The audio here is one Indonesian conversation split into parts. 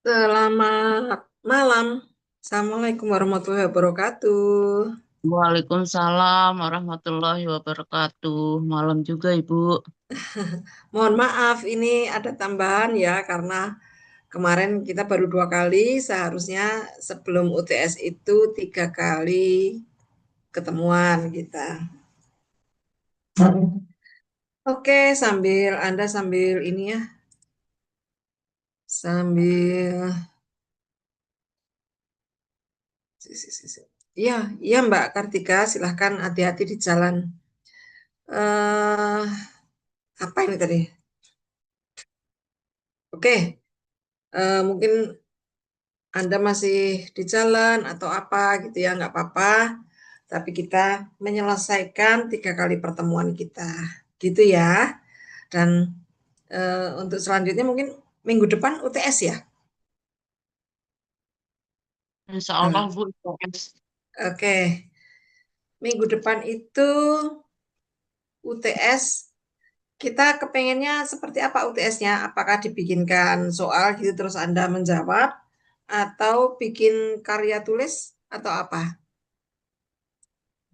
Selamat malam. Assalamualaikum warahmatullahi wabarakatuh. Waalaikumsalam warahmatullahi wabarakatuh. Malam juga, Ibu. Mohon maaf, ini ada tambahan ya, karena kemarin kita baru 2 kali, seharusnya sebelum UTS itu 3 kali ketemuan kita. Oke, Anda sambil ini ya, sambil, iya, iya Mbak Kartika, silahkan hati-hati di jalan. eh Apa ini tadi? Oke, mungkin Anda masih di jalan atau apa gitu ya, nggak apa-apa. Tapi kita menyelesaikan 3 kali pertemuan kita, gitu ya. Dan untuk selanjutnya mungkin minggu depan UTS ya. Insya Allah, Nah, Bu. Yes. oke, minggu depan itu UTS. Kita kepengennya seperti apa UTS-nya? Apakah dibikinkan soal gitu terus Anda menjawab, atau bikin karya tulis, atau apa?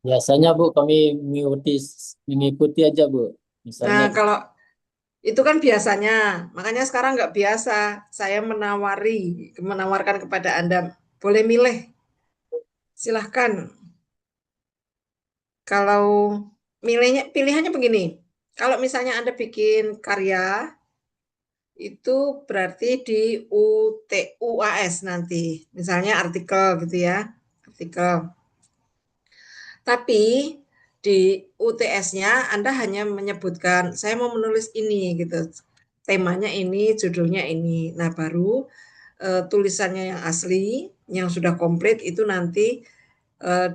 Biasanya Bu, kami mengikuti mengikuti aja Bu. Nah, Misalnya kalau itu kan biasanya, makanya sekarang nggak biasa. Saya menawarkan kepada Anda, boleh milih, silahkan. Kalau pilihannya begini, kalau misalnya Anda bikin karya, itu berarti di UAS nanti, misalnya artikel gitu ya, artikel. Tapi di UTS-nya Anda hanya menyebutkan, saya mau menulis ini gitu, temanya ini, judulnya ini. Nah, baru tulisannya yang asli, yang sudah komplit itu nanti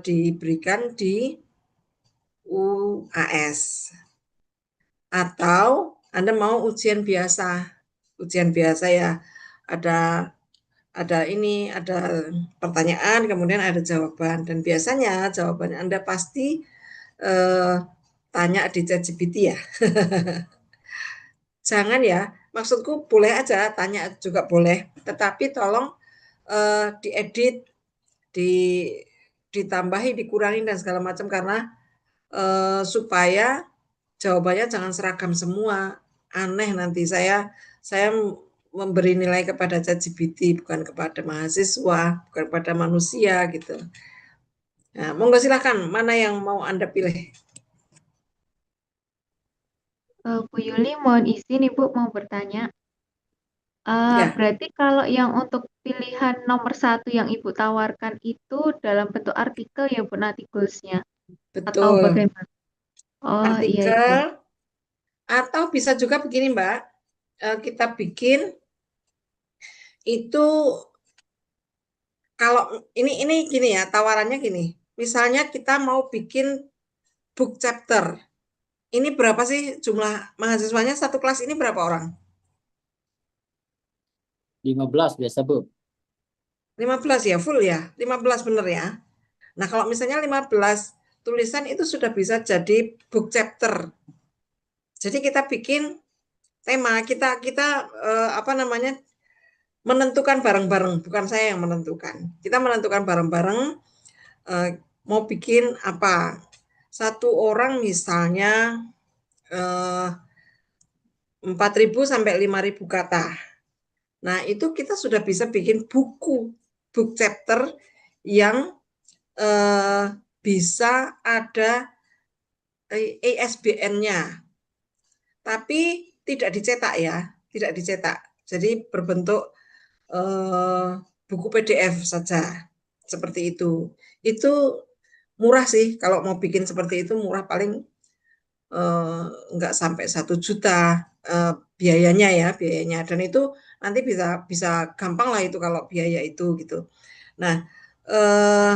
diberikan di UAS. Atau Anda mau ujian biasa ya, ada ada pertanyaan, kemudian ada jawaban, dan biasanya jawabannya Anda pasti eh, tanya di ChatGPT ya. Jangan ya, maksudku boleh aja tanya juga boleh, tetapi tolong diedit, di ditambahi, dikurangi dan segala macam, karena supaya jawabannya jangan seragam semua. Aneh nanti saya memberi nilai kepada ChatGPT, bukan kepada mahasiswa, bukan kepada manusia gitu. Nah, monggo silakan, mana yang mau Anda pilih? Bu Yuli, mohon izin Ibu mau bertanya. Ya, Berarti kalau yang untuk pilihan nomor satu yang Ibu tawarkan itu dalam bentuk artikel ya Bu, nanti goalsnya atau betul. bagaimana? Oh iya Ibu. Artikel, atau bisa juga begini Mbak, kita bikin itu, kalau ini gini ya, tawarannya gini. Misalnya kita mau bikin book chapter. Ini berapa sih jumlah mahasiswanya satu kelas ini, berapa orang? 15 biasa Bu. 15 ya, full ya. 15 bener ya. Nah, kalau misalnya 15 tulisan itu sudah bisa jadi book chapter. Jadi kita bikin tema, kita kita apa namanya? Menentukan bareng-bareng, bukan saya yang menentukan. Kita menentukan bareng-bareng eh, mau bikin apa. Satu orang misalnya eh, 4.000 sampai 5.000 kata. Nah, itu kita sudah bisa bikin book chapter yang bisa ada ISBN-nya, tapi tidak dicetak ya, tidak dicetak. Jadi berbentuk eh, buku PDF saja, seperti itu. Itu murah sih, kalau mau bikin seperti itu murah, paling eh, nggak sampai 1 juta biayanya ya, biayanya. Dan itu nanti bisa bisa gampang lah itu kalau biaya itu gitu. Nah, eh,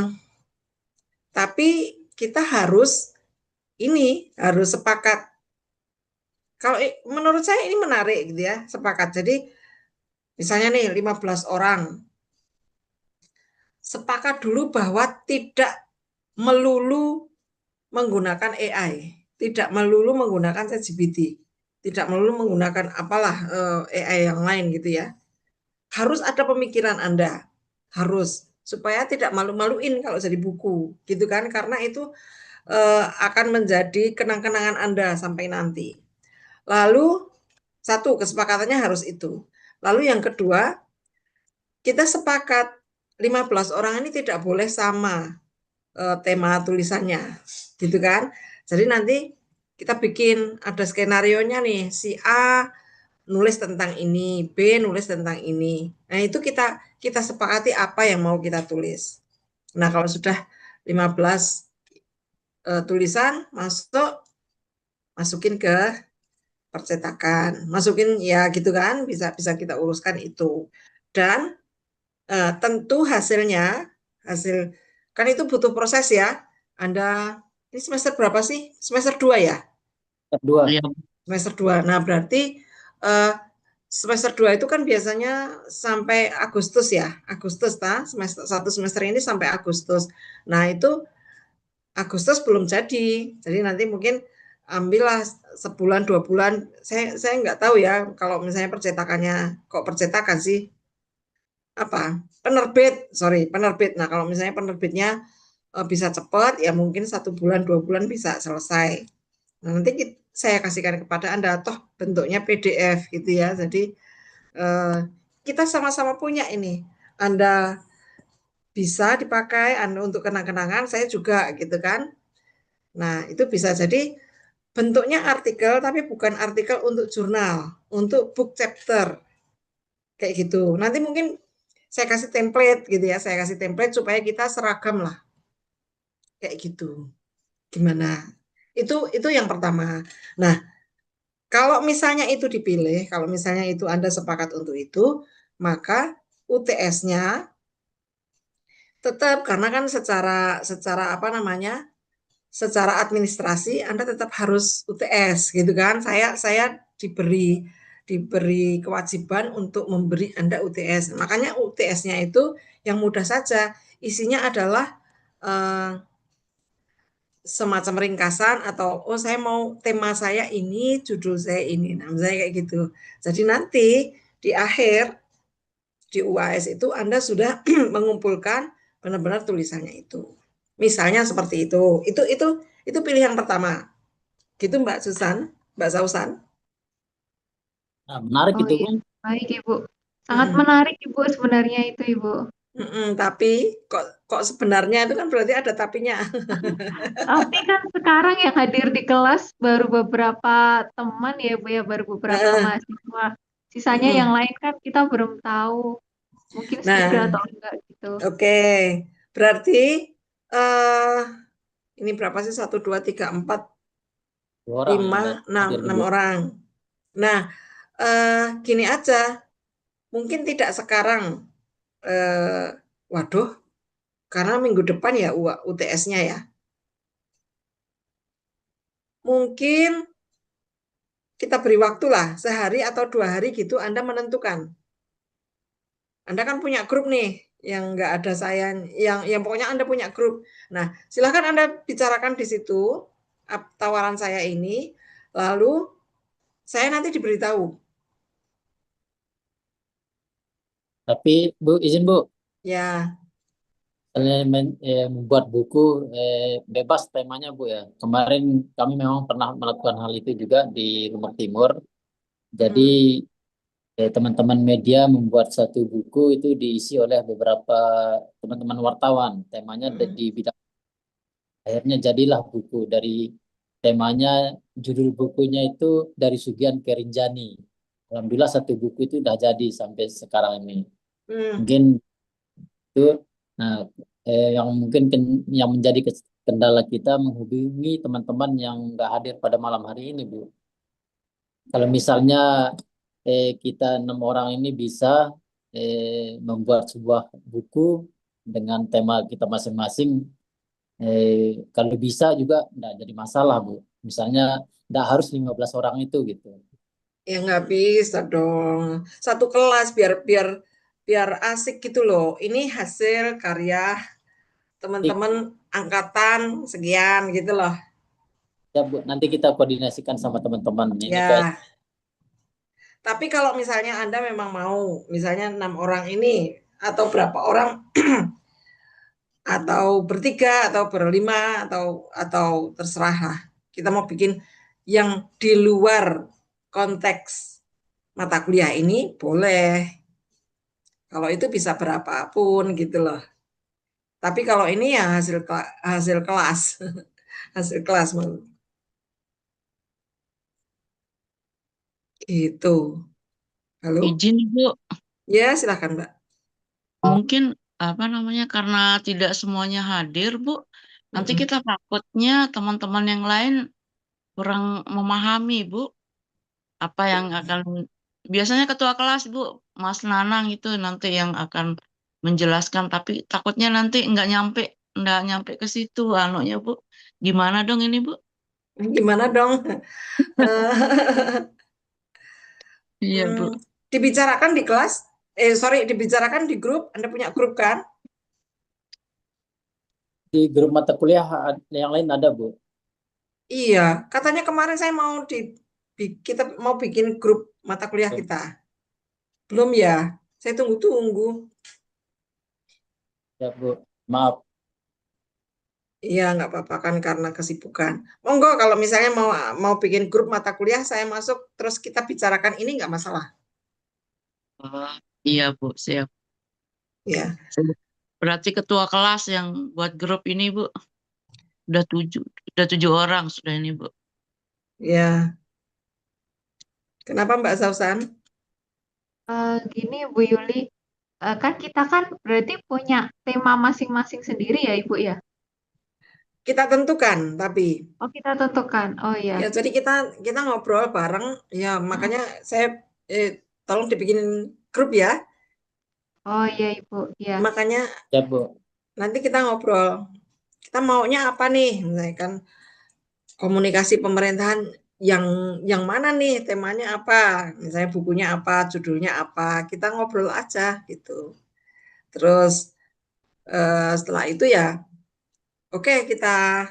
tapi kita harus sepakat. Kalau menurut saya ini menarik gitu ya, sepakat. Jadi misalnya nih 15 orang sepakat dulu bahwa tidak melulu menggunakan AI, tidak melulu menggunakan ChatGPT, tidak melulu menggunakan apalah AI yang lain gitu ya. harus ada pemikiran Anda, harus, supaya tidak malu-maluin kalau jadi buku, gitu kan, karena itu akan menjadi kenang-kenangan Anda sampai nanti. Lalu satu, kesepakatannya harus itu. Lalu yang kedua, kita sepakat 15 orang ini tidak boleh sama tema tulisannya, gitu kan. Jadi nanti kita bikin ada skenarionya nih, si A nulis tentang ini, B nulis tentang ini. Nah, itu kita sepakati apa yang mau kita tulis. Nah, kalau sudah 15 tulisan masukin ke percetakan, masukin ya gitu kan, bisa kita uruskan itu. Dan tentu hasil kan itu butuh proses ya. Anda ini semester berapa sih? Semester 2 ya? Kedua, Iya, Semester 2. Nah, berarti semester 2 itu kan biasanya sampai Agustus ya. Agustus semester ini sampai Agustus. Nah, itu Agustus belum jadi. Jadi nanti mungkin ambillah sebulan 2 bulan. Saya nggak tahu ya kalau misalnya percetakannya, kok percetakan sih, apa, penerbit. Nah, kalau misalnya penerbitnya bisa cepat ya mungkin 1 bulan 2 bulan bisa selesai. Nah, nanti saya kasihkan kepada Anda, toh bentuknya PDF gitu ya. Jadi kita sama-sama punya ini. Anda bisa dipakai Anda untuk kenang-kenangan, saya juga gitu kan. Nah, itu bisa jadi bentuknya artikel tapi bukan artikel untuk jurnal, untuk book chapter kayak gitu. Nanti mungkin saya kasih template gitu ya, saya kasih template supaya kita seragam lah kayak gitu. Gimana? Itu yang pertama. Nah, kalau misalnya itu dipilih, kalau misalnya itu Anda sepakat untuk itu, maka UTS-nya tetap, karena kan secara apa namanya, secara administrasi Anda tetap harus UTS gitu kan. Saya diberi kewajiban untuk memberi Anda UTS. Makanya UTS-nya itu yang mudah saja. Isinya adalah semacam ringkasan atau saya mau tema saya ini, judul saya ini. Nah, misalnya kayak gitu. Jadi nanti di akhir di UAS itu Anda sudah mengumpulkan benar-benar tulisannya itu. Misalnya seperti itu. Itu pilihan pertama. Gitu Mbak Susan, Mbak Sausan. nah, menarik Oh itu iya, Bu. baik Ibu. Sangat menarik Ibu sebenarnya itu Ibu. Tapi kok sebenarnya itu kan berarti ada tapinya. Tapi kan sekarang yang hadir di kelas baru beberapa teman ya Bu ya, baru beberapa mahasiswa. Sisanya yang lain kan kita belum tahu. Mungkin setuju Nah, atau enggak gitu. oke. Berarti eh ini berapa sih? 1, 2, 3, 4, Dua orang yang 5, 6, hadir 6 Bu. orang. Nah, gini aja. Mungkin tidak sekarang. Waduh, karena minggu depan ya UTS-nya ya. Mungkin kita beri waktu lah, sehari atau 2 hari gitu Anda menentukan. Anda kan punya grup nih, yang nggak ada saya, yang pokoknya Anda punya grup. Nah, silahkan Anda bicarakan di situ tawaran saya ini, lalu saya nanti diberitahu. Tapi Bu, izin Bu, Ya, membuat buku bebas temanya Bu ya. Kemarin kami memang pernah melakukan hal itu juga di Lumar Timur. Jadi teman-teman media membuat satu buku itu diisi oleh beberapa teman-teman wartawan. Temanya di bidang, akhirnya jadilah buku dari temanya, judul bukunya itu Dari Sugian ke Rinjani. Alhamdulillah satu buku itu udah jadi sampai sekarang ini. Mungkin itu, nah, yang mungkin yang menjadi kendala kita menghubungi teman-teman yang nggak hadir pada malam hari ini, Bu. Kalau misalnya kita 6 orang ini bisa membuat sebuah buku dengan tema kita masing-masing, kalau bisa juga nggak jadi masalah, Bu. Misalnya nggak harus 15 orang itu gitu. ya nggak bisa dong. Satu kelas biar biar biar asik gitu loh. Ini hasil karya teman-teman angkatan sekian gitu loh. Ya, Bu, nanti kita koordinasikan sama teman-teman. Ini kayak Ya, Tapi kalau misalnya Anda memang mau, misalnya 6 orang ini atau berapa orang atau bertiga atau berlima atau terserah lah. Kita mau bikin yang di luar konteks mata kuliah ini boleh. Kalau itu bisa berapapun gitu loh. Tapi kalau ini ya hasil kelas, hasil kelas gitu. Halo? Izin Ibu, Ya, silakan, Mbak. mungkin apa namanya karena tidak semuanya hadir Bu, nanti Mm-mm. kita takutnya teman-teman yang lain kurang memahami Bu, apa yang akan biasanya ketua kelas Bu, Mas Nanang itu nanti yang akan menjelaskan, tapi takutnya nanti nggak nyampe ke situ anunya Bu. Gimana dong ini Bu? Gimana dong? Iya Bu. Dibicarakan di kelas, dibicarakan di grup. Anda punya grup kan? Di grup mata kuliah yang lain ada, Bu. Iya, katanya kemarin saya kita mau bikin grup mata kuliah kita. Belum ya? Saya tunggu-tunggu. Ya, Bu. Maaf. Iya, nggak apa-apa kan karena kesibukan. Monggo kalau misalnya mau bikin grup mata kuliah, saya masuk terus kita bicarakan ini nggak masalah. Oh, iya Bu, siap. Ya, Berarti ketua kelas yang buat grup ini Bu, udah tujuh, udah 7 orang sudah ini Bu. ya. Kenapa Mbak Sausan? Gini Bu Yuli, kan kita kan berarti punya tema masing-masing sendiri ya Ibu ya? Kita tentukan, tapi Oh kita tentukan. Oh ya. ya jadi kita ngobrol bareng. Ya makanya saya tolong dibikinin grup ya. Oh iya Ibu, ya. Makanya Ya, Bu. nanti kita ngobrol. Kita maunya apa nih? Misalnya kan komunikasi pemerintahan yang mana nih temanya apa? Misalnya bukunya apa, judulnya apa? Kita ngobrol aja gitu. Terus setelah itu ya, oke kita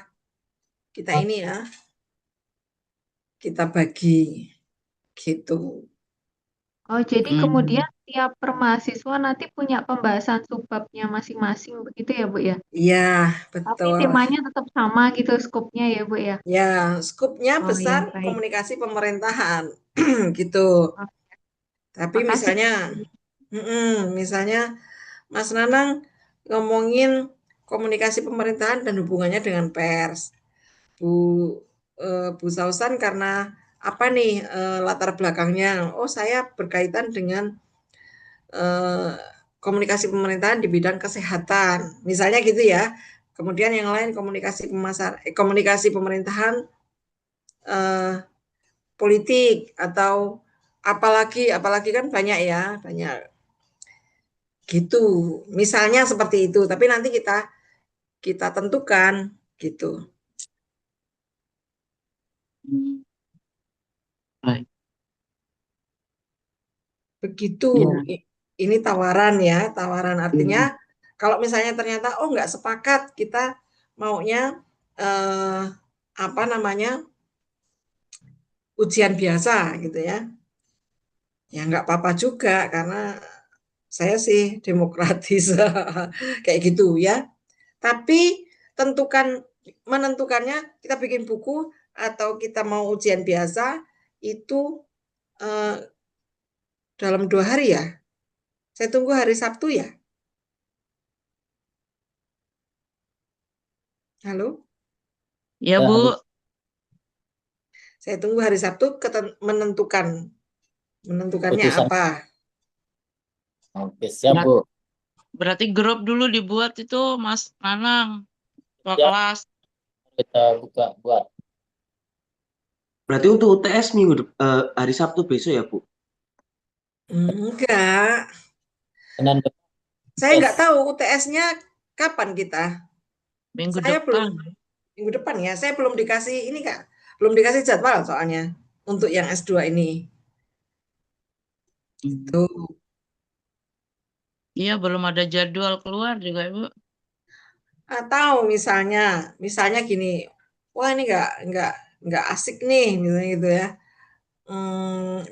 ini ya, kita bagi gitu. Oh jadi Hmm, kemudian tiap per mahasiswa nanti punya pembahasan subbabnya masing-masing begitu ya Bu ya? Iya, Tapi betul. temanya tetap sama gitu skupnya ya Bu ya? Ya, skupnya Oh ya besar baik. komunikasi pemerintahan gitu. Oh, Tapi makasih. misalnya Mas Nanang ngomongin komunikasi pemerintahan dan hubungannya dengan pers. Bu Bu Sausan karena apa nih latar belakangnya? Oh, saya berkaitan dengan eh, komunikasi pemerintahan di bidang kesehatan. Misalnya gitu ya. Kemudian yang lain komunikasi pemerintahan eh, politik atau apalagi kan banyak ya, banyak gitu. Misalnya seperti itu, tapi nanti kita kita tentukan gitu. hmm, baik. Begitu. Ya, Ini tawaran ya, tawaran artinya ya. kalau misalnya ternyata oh nggak sepakat kita maunya eh, apa namanya ujian biasa gitu ya. Ya nggak apa-apa juga karena saya sih demokratis kayak gitu ya. Tapi tentukan menentukannya kita bikin buku atau kita mau ujian biasa itu eh, dalam 2 hari ya. Saya tunggu hari Sabtu ya. Halo, Ya Ya, Bu, halo. saya tunggu hari Sabtu menentukannya Keputusan. apa. Oke, siap, berat- Bu. berarti grup dulu dibuat itu Mas Nanang, ketua Ya, kelas. kita buka buat. Berarti untuk UTS hari Sabtu besok ya, Bu? Enggak, Senin depan, saya tes. enggak tahu UTS-nya kapan kita. Minggu Saya belum depan. minggu depan ya. Saya belum dikasih ini Kak. Belum dikasih jadwal soalnya untuk yang S2 ini. Hmm. Tuh. Iya, belum ada jadwal keluar juga Ibu. Atau misalnya gini, wah ini enggak asik nih misalnya gitu ya.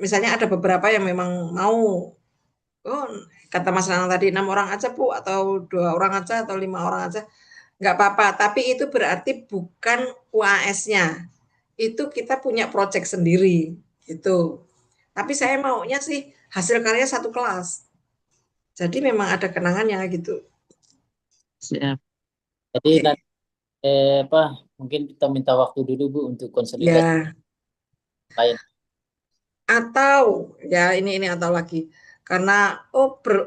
misalnya ada beberapa yang memang mau, oh kata Mas Nanang tadi 6 orang aja Bu, atau 2 orang aja, atau 5 orang aja, nggak apa-apa. Tapi itu berarti bukan UAS-nya, itu kita punya project sendiri gitu. Tapi saya maunya sih hasil karya satu kelas. Jadi memang ada kenangannya gitu. Siap. Jadi Oke. nanti mungkin kita minta waktu dulu Bu untuk konsolidasi Ya, lain. atau ya ini atau lagi. Karena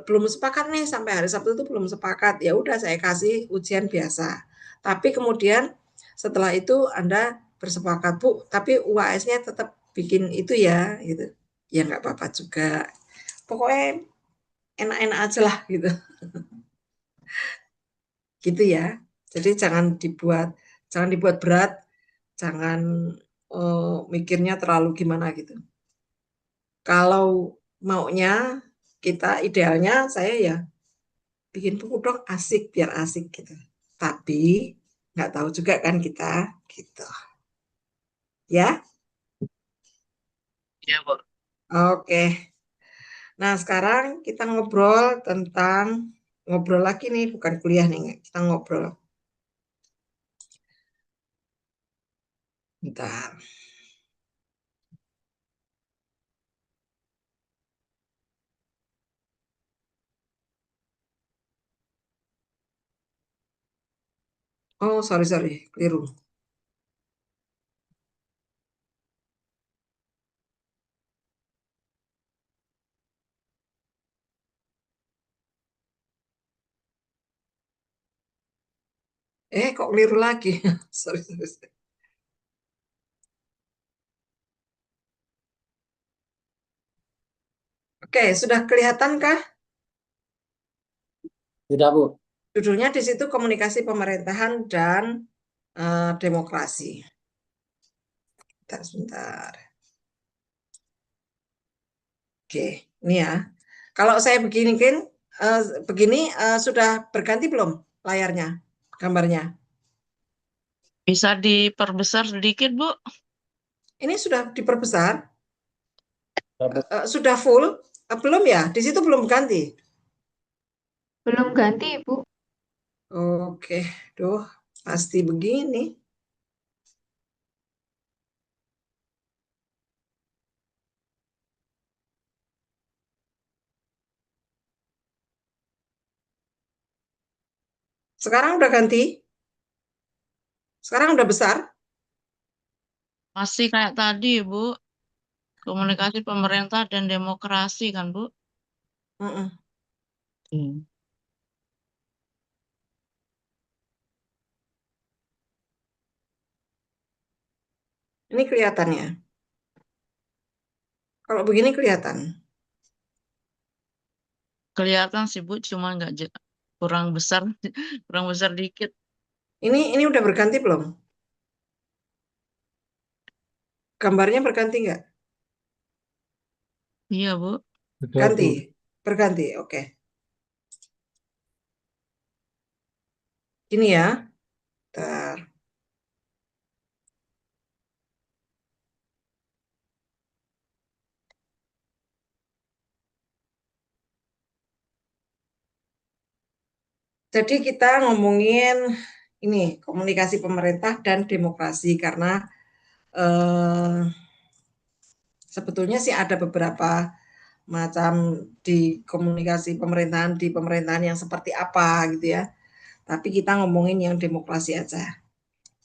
belum sepakat nih sampai hari Sabtu itu belum sepakat. Ya udah saya kasih ujian biasa. Tapi kemudian setelah itu Anda bersepakat, Bu, tapi UAS-nya tetap bikin itu ya gitu. Ya nggak apa-apa juga. Pokoknya enak-enak aja lah gitu. Gitu ya. Jadi jangan dibuat berat, jangan mikirnya terlalu gimana gitu. Kalau maunya kita idealnya saya ya bikin buku dong asik biar asik gitu. Tapi nggak tahu juga kan kita gitu. Ya, Iya, Bu. oke. Nah sekarang kita ngobrol lagi nih, bukan kuliah nih, kita ngobrol. Bentar. Oh sorry, keliru. Kok keliru lagi? sorry. Oke, sudah kelihatankah Sudah Bu. judulnya di situ komunikasi pemerintahan dan demokrasi. Sebentar. Oke, ini ya. Kalau saya begini sudah berganti belum layarnya, gambarnya? Bisa diperbesar sedikit, Bu? Ini sudah diperbesar, Sudah, Bu. sudah full, belum ya? Di situ belum ganti. Belum ganti, Ibu. Oke, duh, pasti begini. Sekarang udah ganti? Sekarang udah besar? Masih kayak tadi, Bu. Komunikasi pemerintah dan demokrasi, kan, Bu? Mm-mm. Hmm. Ini kelihatannya. Kalau begini kelihatan. Kelihatan sih, Bu, cuma nggak kurang besar, kurang besar dikit. Ini udah berganti belum? Gambarnya berganti nggak? Iya, Bu. Sudah Bu. Ganti, berganti. Oke. Ini ya. Bentar. Jadi kita ngomongin ini komunikasi pemerintah dan demokrasi karena sebetulnya sih ada beberapa macam di komunikasi pemerintahan di pemerintahan yang seperti apa gitu ya. Tapi kita ngomongin yang demokrasi aja.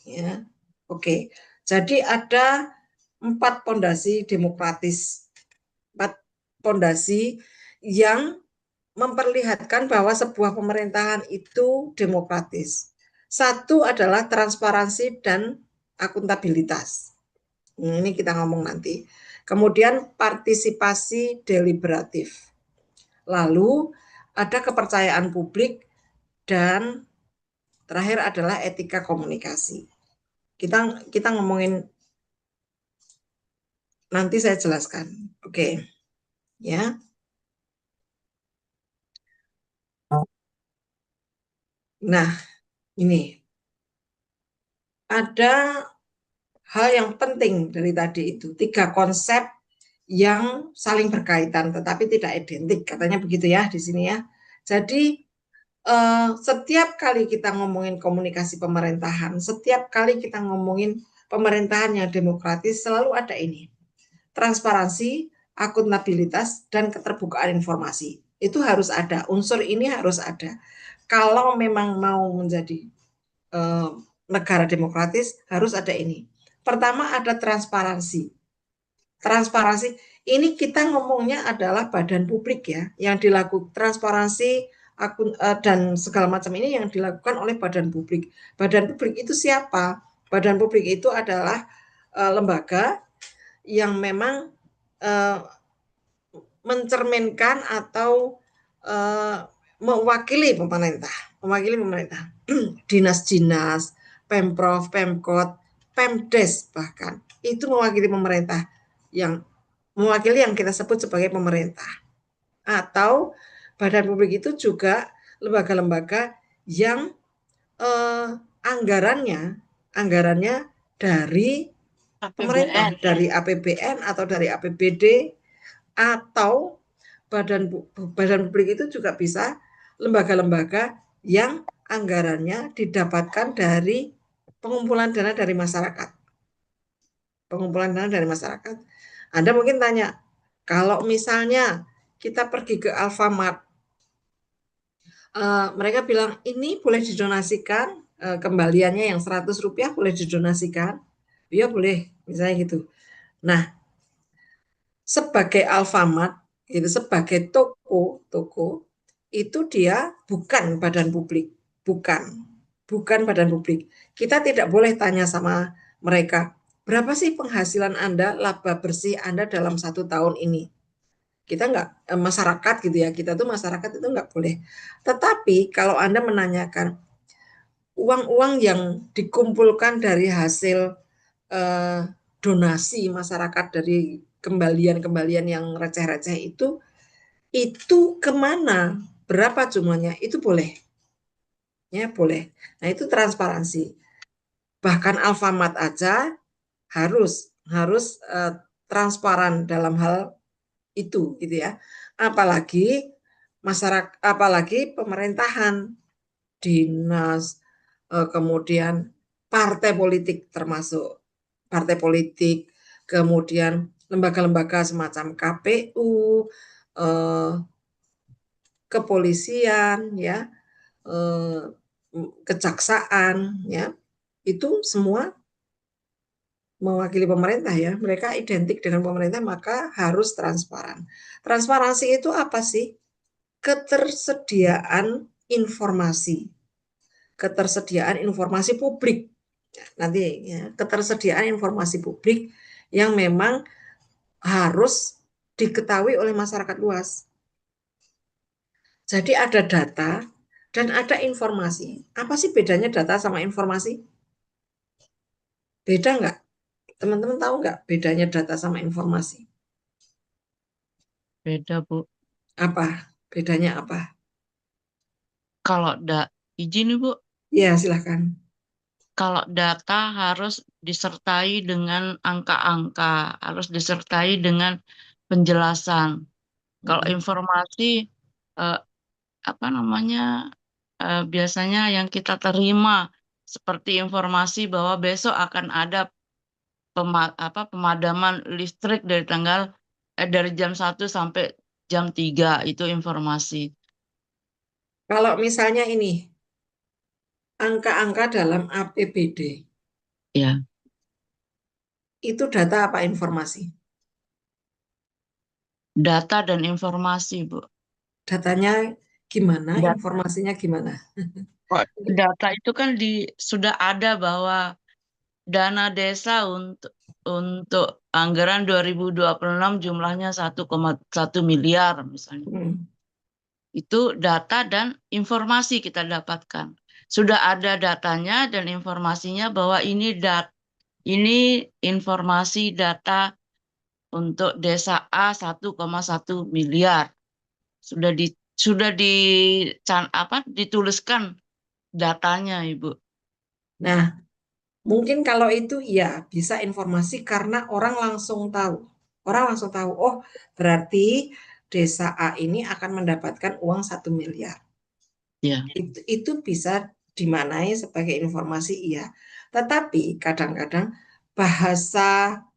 Ya, oke. Jadi ada 4 pondasi demokratis, 4 pondasi yang memperlihatkan bahwa sebuah pemerintahan itu demokratis. Satu adalah transparansi dan akuntabilitas. Ini kita ngomong nanti. Kemudian partisipasi deliberatif. Lalu ada kepercayaan publik dan terakhir adalah etika komunikasi. Kita ngomongin nanti saya jelaskan. Oke. Ya. Nah, ini ada hal yang penting dari tadi itu, 3 konsep yang saling berkaitan tetapi tidak identik, katanya begitu ya di sini ya. Jadi setiap kali kita ngomongin komunikasi pemerintahan, setiap kali kita ngomongin pemerintahan yang demokratis, selalu ada ini, transparansi, akuntabilitas, dan keterbukaan informasi. Itu harus ada, unsur ini harus ada. Kalau memang mau menjadi negara demokratis, harus ada ini. Pertama ada transparansi. Transparansi ini kita ngomongnya adalah badan publik ya, yang dilakukan transparansi akun dan segala macam ini yang dilakukan oleh badan publik. Badan publik itu siapa? Badan publik itu adalah lembaga yang memang mencerminkan atau mewakili pemerintah, dinas-dinas, pemprov, pemkot, pemdes bahkan itu mewakili pemerintah, yang mewakili yang kita sebut sebagai pemerintah. Atau badan publik itu juga lembaga-lembaga yang anggarannya dari pemerintah, APBN. dari APBN atau dari APBD, atau badan publik itu juga bisa lembaga-lembaga yang anggarannya didapatkan dari pengumpulan dana dari masyarakat. Pengumpulan dana dari masyarakat. Anda mungkin tanya, kalau misalnya kita pergi ke Alfamart, mereka bilang ini boleh didonasikan, kembaliannya yang Rp100 boleh didonasikan, ya boleh, misalnya gitu. Nah, sebagai Alfamart, itu sebagai toko itu dia bukan badan publik, bukan badan publik. Kita tidak boleh tanya sama mereka, berapa sih penghasilan Anda, laba bersih Anda dalam 1 tahun ini? Kita nggak, masyarakat gitu ya, kita tuh masyarakat itu nggak boleh. Tetapi kalau Anda menanyakan uang-uang yang dikumpulkan dari hasil donasi masyarakat, dari kembalian-kembalian yang receh-receh itu kemana, berapa jumlahnya, itu boleh. Ya, boleh. Nah, itu transparansi. Bahkan Alfamart aja harus transparan dalam hal itu gitu ya. Apalagi masyarakat, apalagi pemerintahan, dinas, kemudian partai politik, termasuk partai politik, kemudian lembaga-lembaga semacam KPU, kepolisian, ya, kejaksaan, ya, itu semua mewakili pemerintah ya. Mereka identik dengan pemerintah, maka harus transparan. Transparansi itu apa sih? Ketersediaan informasi. Ketersediaan informasi publik. Nanti ya, ketersediaan informasi publik yang memang harus diketahui oleh masyarakat luas. Jadi ada data dan ada informasi. Apa sih bedanya data sama informasi? Beda nggak? Teman-teman tahu nggak bedanya data sama informasi? Beda, Bu. Apa? Bedanya apa? Kalau izin, Bu. Ya, silahkan. Kalau data harus disertai dengan angka-angka, harus disertai dengan penjelasan. Kalau informasi, apa namanya, biasanya yang kita terima seperti informasi bahwa besok akan ada pemadaman listrik dari jam 1 sampai jam 3, itu informasi. Kalau misalnya ini, angka-angka dalam APBD, Ya, itu data apa informasi? data dan informasi, Bu. Datanya gimana, Dat- informasinya gimana? Data itu kan sudah ada bahwa dana desa untuk anggaran 2026 jumlahnya 1,1 miliar misalnya. Itu data dan informasi kita dapatkan. Sudah ada datanya dan informasinya bahwa ini informasi data untuk desa A 1,1 miliar. Sudah dituliskan datanya, Ibu. Nah, mungkin kalau itu ya bisa informasi karena orang langsung tahu. Orang langsung tahu, oh berarti desa A ini akan mendapatkan uang 1 miliar. Ya. Itu bisa dimaknai sebagai informasi iya. Tetapi kadang-kadang bahasa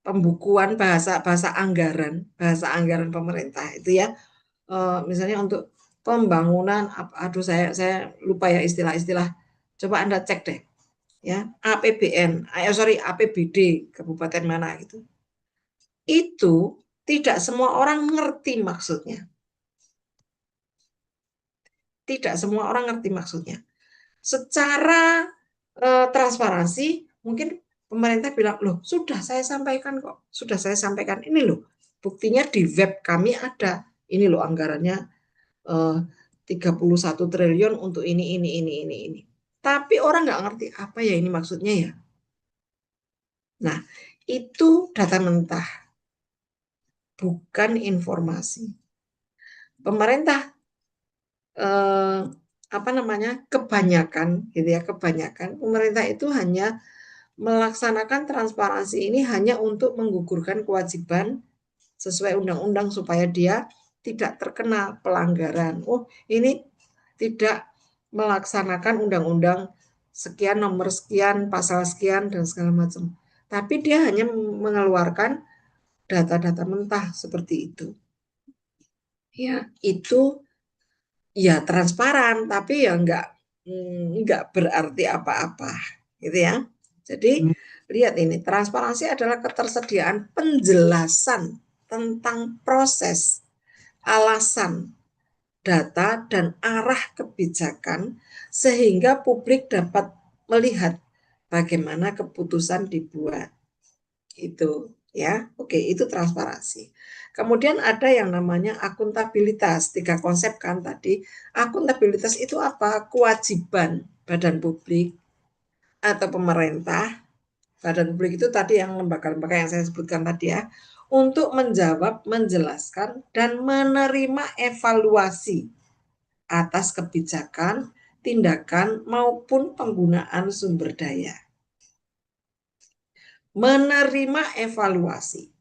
pembukuan, bahasa anggaran pemerintah itu ya, misalnya untuk pembangunan, aduh saya lupa ya istilah-istilah. Coba Anda cek deh, ya APBN, APBD kabupaten mana gitu. Itu tidak semua orang ngerti maksudnya. Tidak semua orang ngerti maksudnya. Secara transparansi, mungkin pemerintah bilang, loh sudah saya sampaikan kok, sudah saya sampaikan, ini loh, buktinya di web kami ada, ini loh anggarannya 31 triliun untuk ini. Tapi orang nggak ngerti apa ya ini maksudnya ya. Nah, itu data mentah, bukan informasi. Pemerintah kebanyakan gitu ya, kebanyakan pemerintah itu hanya melaksanakan transparansi ini hanya untuk menggugurkan kewajiban sesuai undang-undang supaya dia tidak terkena pelanggaran. Oh, ini tidak melaksanakan undang-undang sekian, nomor sekian, pasal sekian, dan segala macam. Tapi dia hanya mengeluarkan data-data mentah seperti itu. Ya, itu ya transparan, tapi ya enggak berarti apa-apa, gitu ya. Jadi lihat ini, transparansi adalah ketersediaan penjelasan tentang proses, alasan, data, dan arah kebijakan sehingga publik dapat melihat bagaimana keputusan dibuat. Itu ya. Oke, itu transparansi. Kemudian ada yang namanya akuntabilitas. 3 konsep kan tadi. Akuntabilitas itu apa? Kewajiban badan publik atau pemerintah. Badan publik itu tadi yang lembaga-lembaga yang saya sebutkan tadi ya, untuk menjawab, menjelaskan, dan menerima evaluasi atas kebijakan, tindakan, maupun penggunaan sumber daya. Menerima evaluasi.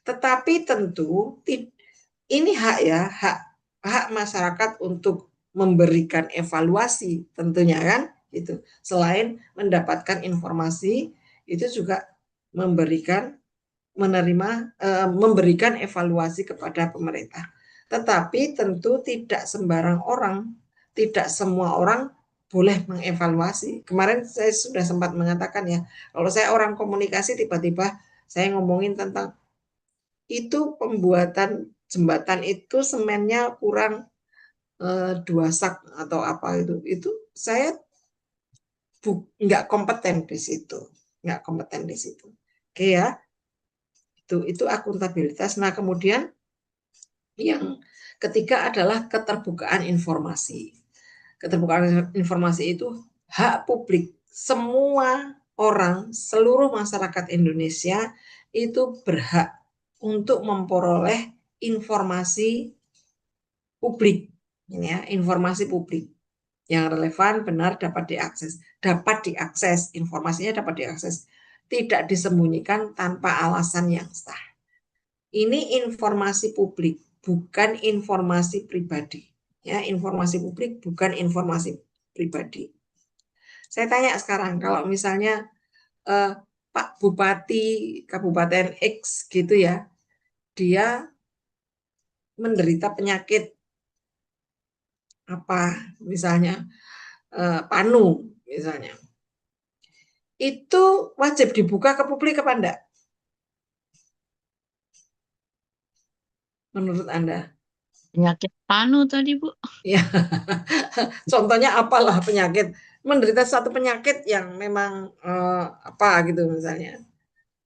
Tetapi tentu ini hak ya, hak masyarakat untuk memberikan evaluasi tentunya kan itu. Selain mendapatkan informasi, itu juga memberikan evaluasi kepada pemerintah. Tetapi tentu tidak sembarang orang, tidak semua orang boleh mengevaluasi. Kemarin saya sudah sempat mengatakan ya, kalau saya orang komunikasi tiba-tiba saya ngomongin tentang itu pembuatan jembatan itu semennya kurang 2 sak atau apa itu saya nggak kompeten di situ, Oke ya, itu akuntabilitas. Nah kemudian yang ketiga adalah keterbukaan informasi. Keterbukaan informasi itu hak publik, semua orang, seluruh masyarakat Indonesia itu berhak untuk memperoleh informasi publik, ini ya, informasi publik yang relevan, benar, dapat diakses, informasinya dapat diakses, tidak disembunyikan tanpa alasan yang sah. Ini informasi publik, bukan informasi pribadi. Ya, informasi publik bukan informasi pribadi. Saya tanya sekarang, kalau misalnya Pak Bupati Kabupaten X gitu ya, dia menderita penyakit apa, misalnya panu, misalnya, itu wajib dibuka ke publik apa enggak? Menurut Anda? Penyakit panu tadi, Bu. Ya, contohnya apalah penyakit, menderita satu penyakit yang memang apa gitu misalnya.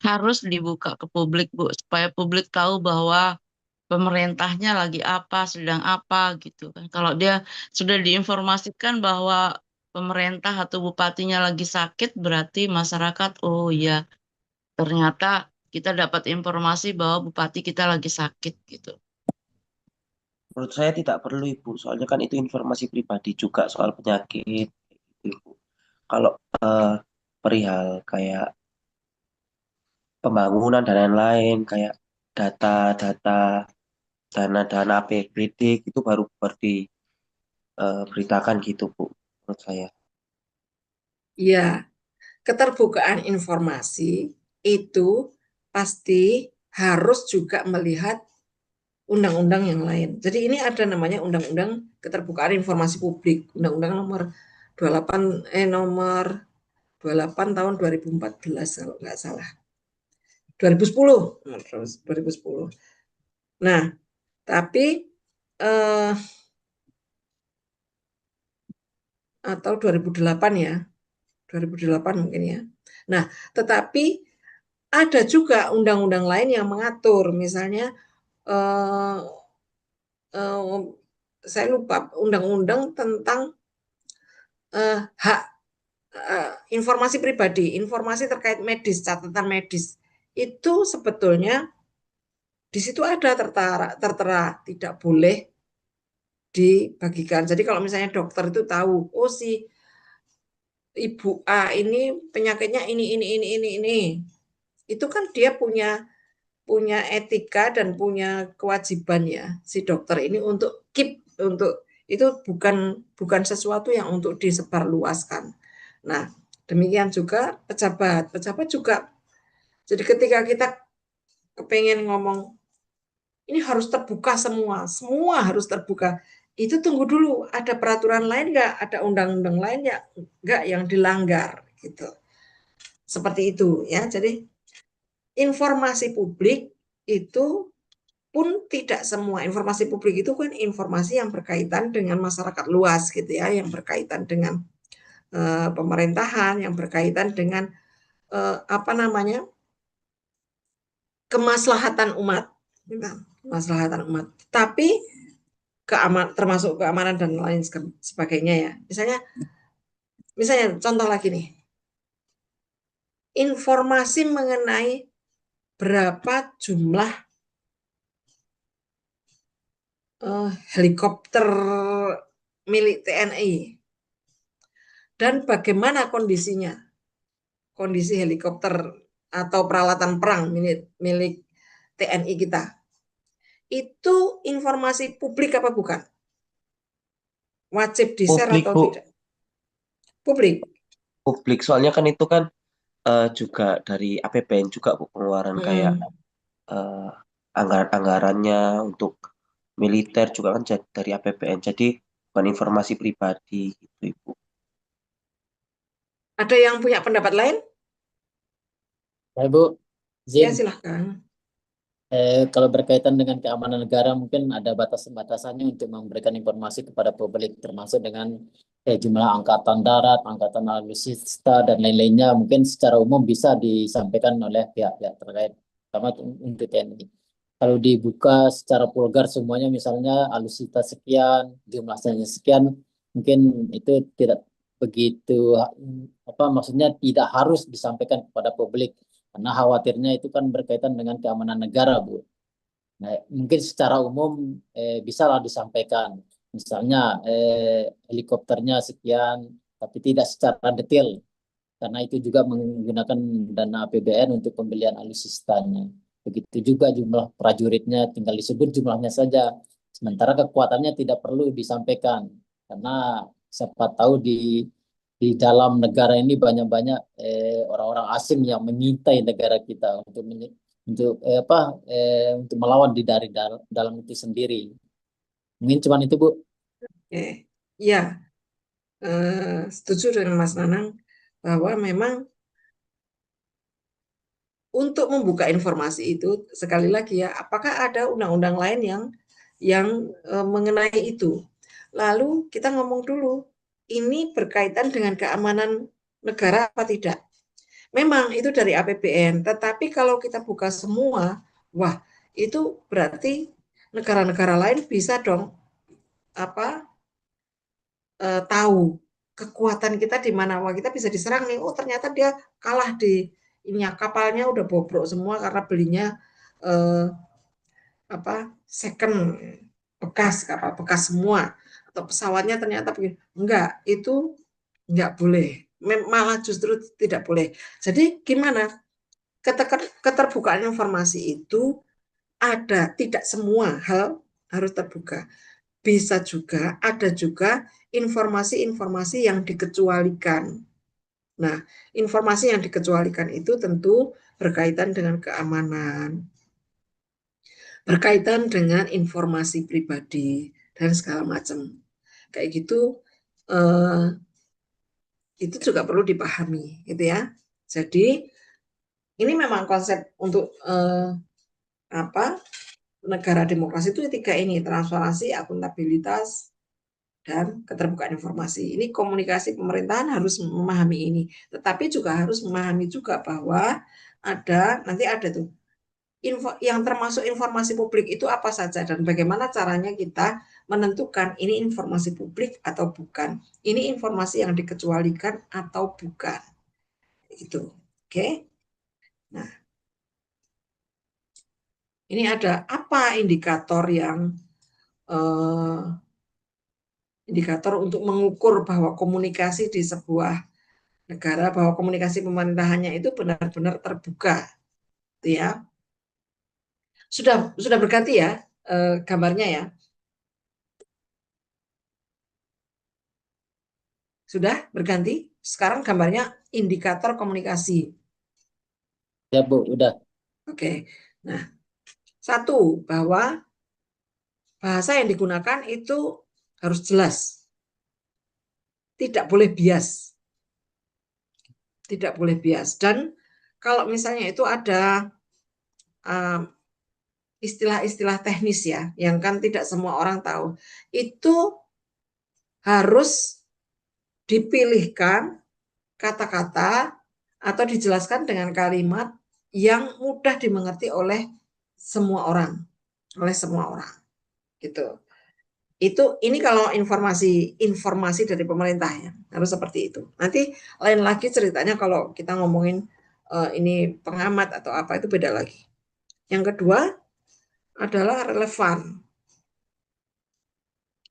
Harus dibuka ke publik, Bu, supaya publik tahu bahwa pemerintahnya lagi apa, sedang apa gitu kan. Kalau dia sudah diinformasikan bahwa pemerintah atau bupatinya lagi sakit, berarti masyarakat, oh ya, ternyata kita dapat informasi bahwa bupati kita lagi sakit gitu. Menurut saya tidak perlu Ibu, soalnya kan itu informasi pribadi juga soal penyakit gitu, Ibu. Kalau perihal kayak pembangunan dan lain-lain, kayak data-data dana-dana APBD itu baru diberitakan gitu Bu, menurut saya. Iya, keterbukaan informasi itu pasti harus juga melihat undang-undang yang lain. Jadi ini ada namanya Undang-Undang Keterbukaan Informasi Publik, Undang-Undang nomor 28 tahun 2014 kalau nggak salah. 2010. Nah, tapi atau 2008 ya. 2008 mungkin ya. Nah, tetapi ada juga undang-undang lain yang mengatur, misalnya saya lupa, undang-undang tentang hak informasi pribadi, informasi terkait medis, catatan medis. Itu sebetulnya di situ ada tertera tidak boleh dibagikan. Jadi kalau misalnya dokter itu tahu, oh si Ibu A ini penyakitnya ini. Itu kan dia punya etika dan punya kewajiban ya si dokter ini untuk keep, untuk itu bukan sesuatu yang untuk disebarluaskan. Nah, demikian juga pejabat juga. Jadi ketika kita kepengen ngomong ini harus terbuka semua harus terbuka. Itu tunggu dulu, ada peraturan lain nggak, ada undang-undang lain nggak yang dilanggar gitu. Seperti itu ya. Jadi informasi publik itu pun tidak semua informasi publik itu kan informasi yang berkaitan dengan masyarakat luas gitu ya, yang berkaitan dengan pemerintahan, yang berkaitan dengan kemaslahatan umat, kemaslahatan umat. Tapi termasuk keamanan dan lain sebagainya ya. Misalnya contoh lagi nih, informasi mengenai berapa jumlah helikopter milik TNI dan bagaimana kondisi helikopter atau peralatan perang milik TNI kita. Itu informasi publik apa bukan? Wajib di-share Publik atau Bu, tidak? Publik. soalnya kan itu kan juga dari APBN juga Bu, pengeluaran kayak anggaran-anggarannya untuk militer juga kan dari APBN, jadi bukan informasi pribadi gitu Ibu. Ada yang punya pendapat lain? Ya Bu, Ya Zin, silahkan. kalau berkaitan dengan keamanan negara mungkin ada batas-batasannya untuk memberikan informasi kepada publik, termasuk dengan jumlah angkatan darat, angkatan alutsista dan lain-lainnya. Mungkin secara umum bisa disampaikan oleh pihak-pihak terkait, terutama untuk TNI. Kalau dibuka secara vulgar semuanya, misalnya alutsista sekian, jumlahnya sekian, mungkin itu tidak begitu maksudnya tidak harus disampaikan kepada publik. Karena khawatirnya itu kan berkaitan dengan keamanan negara, Bu. Nah, mungkin secara umum bisalah disampaikan. Misalnya helikopternya sekian, tapi tidak secara detail. Karena itu juga menggunakan dana APBN untuk pembelian alutsistanya. Begitu juga jumlah prajuritnya, tinggal disebut jumlahnya saja. Sementara kekuatannya tidak perlu disampaikan. Karena siapa tahu di dalam negara ini banyak-banyak orang-orang asing yang mengintai negara kita untuk untuk melawan dari dalam itu sendiri. Mungkin cuma itu Bu. Oke. Ya, setuju dengan Mas Nanang bahwa memang untuk membuka informasi itu sekali lagi ya, apakah ada undang-undang lain yang mengenai itu? Lalu kita ngomong dulu, ini berkaitan dengan keamanan negara apa tidak? Memang itu dari APBN, tetapi kalau kita buka semua, wah itu berarti negara-negara lain bisa dong tahu kekuatan kita di mana. Wah kita bisa diserang nih, oh ternyata dia kalah di ininya, kapalnya udah bobrok semua karena belinya second, kapal bekas semua, atau pesawatnya ternyata begini. Enggak, itu enggak boleh, malah justru tidak boleh. Jadi gimana? keterbukaan informasi itu tidak semua hal harus terbuka. Bisa juga, ada juga informasi-informasi yang dikecualikan. Nah, informasi yang dikecualikan itu tentu berkaitan dengan keamanan, berkaitan dengan informasi pribadi, dan segala macam. Kayak gitu, itu juga perlu dipahami, gitu ya. Jadi, ini memang konsep untuk negara demokrasi itu tiga ini, transparansi, akuntabilitas, dan keterbukaan informasi. Ini komunikasi pemerintahan harus memahami ini, tetapi juga harus memahami juga bahwa nanti ada tuh yang termasuk informasi publik itu apa saja dan bagaimana caranya kita menentukan ini informasi publik atau bukan, ini informasi yang dikecualikan atau bukan, itu. Oke. Nah, ini ada apa indikator untuk mengukur bahwa komunikasi di sebuah negara, bahwa komunikasi pemerintahannya itu benar-benar terbuka, ya. Sudah berganti ya gambarnya ya? Sudah berganti? Sekarang gambarnya indikator komunikasi. Ya Bu, udah. Oke. Nah, satu, bahwa bahasa yang digunakan itu harus jelas. Tidak boleh bias. Tidak boleh bias. Dan kalau misalnya itu ada istilah-istilah teknis ya, yang kan tidak semua orang tahu, itu harus dipilihkan kata-kata atau dijelaskan dengan kalimat yang mudah dimengerti oleh semua orang, gitu. Ini kalau informasi dari pemerintah ya, harus seperti itu. Nanti lain lagi ceritanya kalau kita ngomongin ini pengamat atau apa, itu beda lagi. Yang kedua adalah relevan.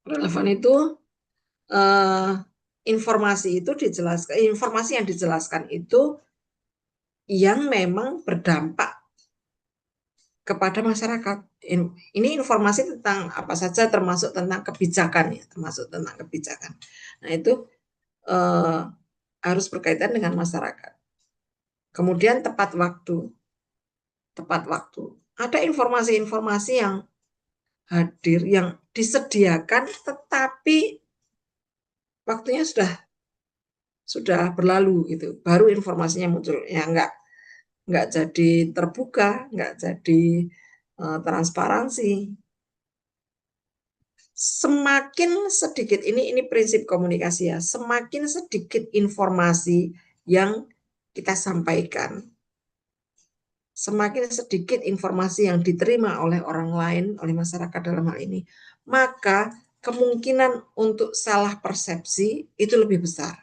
Relevan itu informasi yang dijelaskan itu yang memang berdampak kepada masyarakat. Ini informasi tentang apa saja, termasuk tentang kebijakan ya, Nah, itu harus berkaitan dengan masyarakat. Kemudian tepat waktu. Ada informasi-informasi yang hadir, yang disediakan, tetapi waktunya sudah berlalu gitu. Baru informasinya muncul. Ya nggak jadi terbuka, nggak jadi transparansi. Semakin sedikit, ini prinsip komunikasi ya, semakin sedikit informasi yang kita sampaikan, semakin sedikit informasi yang diterima oleh orang lain, oleh masyarakat dalam hal ini, maka kemungkinan untuk salah persepsi itu lebih besar.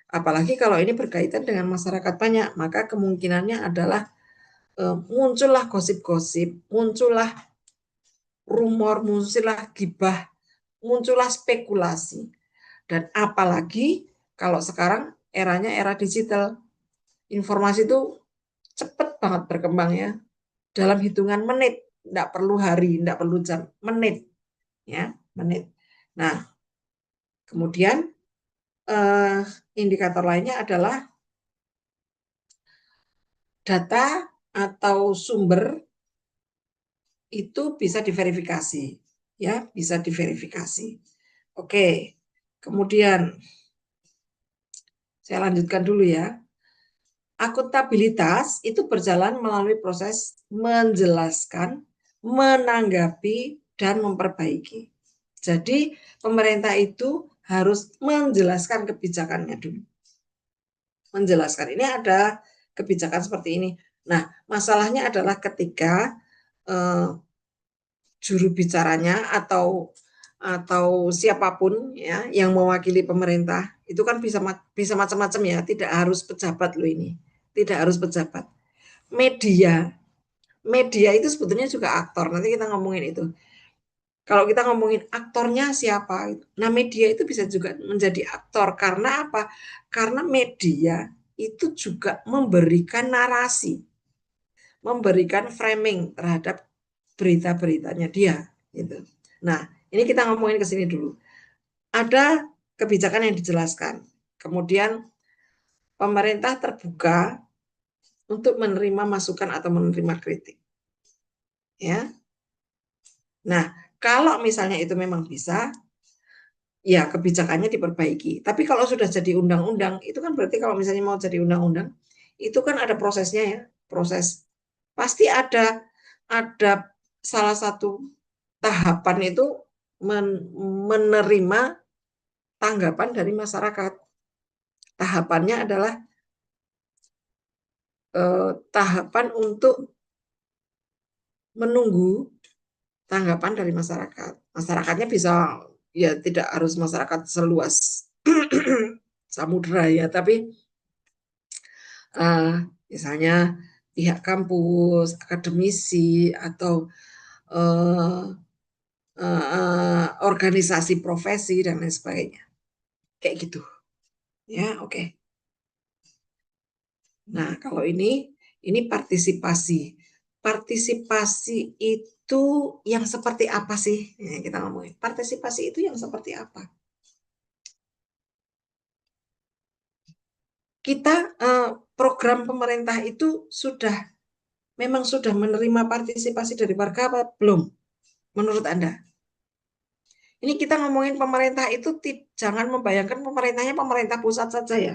Apalagi kalau ini berkaitan dengan masyarakat banyak, maka kemungkinannya adalah muncullah gosip-gosip, muncullah rumor, muncullah gibah, muncullah spekulasi. Dan apalagi kalau sekarang eranya era digital, informasi itu cepat banget berkembangnya, dalam hitungan menit, tidak perlu hari, tidak perlu jam, menit, ya, menit. Nah, kemudian indikator lainnya adalah data atau sumber itu bisa diverifikasi, ya, bisa diverifikasi. Oke, kemudian saya lanjutkan dulu ya. Akuntabilitas itu berjalan melalui proses menjelaskan, menanggapi, dan memperbaiki. Jadi pemerintah itu harus menjelaskan kebijakannya dulu. Menjelaskan, ini ada kebijakan seperti ini. Nah, masalahnya adalah ketika juru bicaranya atau siapapun ya yang mewakili pemerintah itu kan bisa macam-macam ya, tidak harus pejabat loh ini, tidak harus pejabat. Media itu sebetulnya juga aktor. Nanti kita ngomongin itu. Kalau kita ngomongin aktornya siapa, nah media itu bisa juga menjadi aktor. Karena apa? Karena media itu juga memberikan narasi, memberikan framing terhadap berita-beritanya dia. Gitu. Nah, ini kita ngomongin ke sini dulu. Ada kebijakan yang dijelaskan. Kemudian pemerintah terbuka untuk menerima masukan atau menerima kritik. Ya. Nah, kalau misalnya itu memang bisa, ya kebijakannya diperbaiki. Tapi kalau sudah jadi undang-undang, itu kan berarti kalau misalnya mau jadi undang-undang, itu kan ada prosesnya ya, proses. Pasti ada salah satu tahapan itu menerima tanggapan dari masyarakat. Tahapannya adalah tahapan untuk menunggu tanggapan dari masyarakat. Masyarakatnya bisa, ya tidak harus masyarakat seluas samudera ya, tapi misalnya pihak kampus, akademisi, atau organisasi profesi dan lain sebagainya. Kayak gitu. Ya, oke. Nah, kalau ini partisipasi. Partisipasi itu yang seperti apa sih? Ya, kita ngomongin. Partisipasi itu yang seperti apa? Kita program pemerintah itu memang sudah menerima partisipasi dari warga apa belum? Menurut Anda? Ini kita ngomongin pemerintah itu jangan membayangkan pemerintahnya pemerintah pusat saja ya.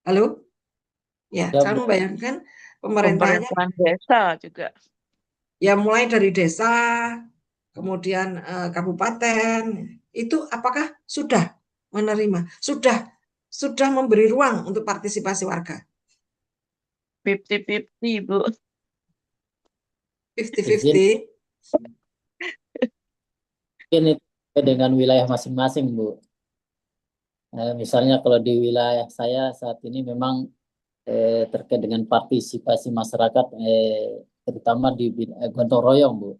Halo? Ya, Ya, jangan Bu. membayangkan pemerintahnya Pemerintahan desa juga. ya mulai dari desa, kemudian kabupaten, itu apakah sudah menerima? Sudah memberi ruang untuk partisipasi warga? 50-50, Bu. 50-50. Mungkin itu dengan wilayah masing-masing, Bu. Misalnya kalau di wilayah saya saat ini memang terkait dengan partisipasi masyarakat, terutama di gotong royong, Bu.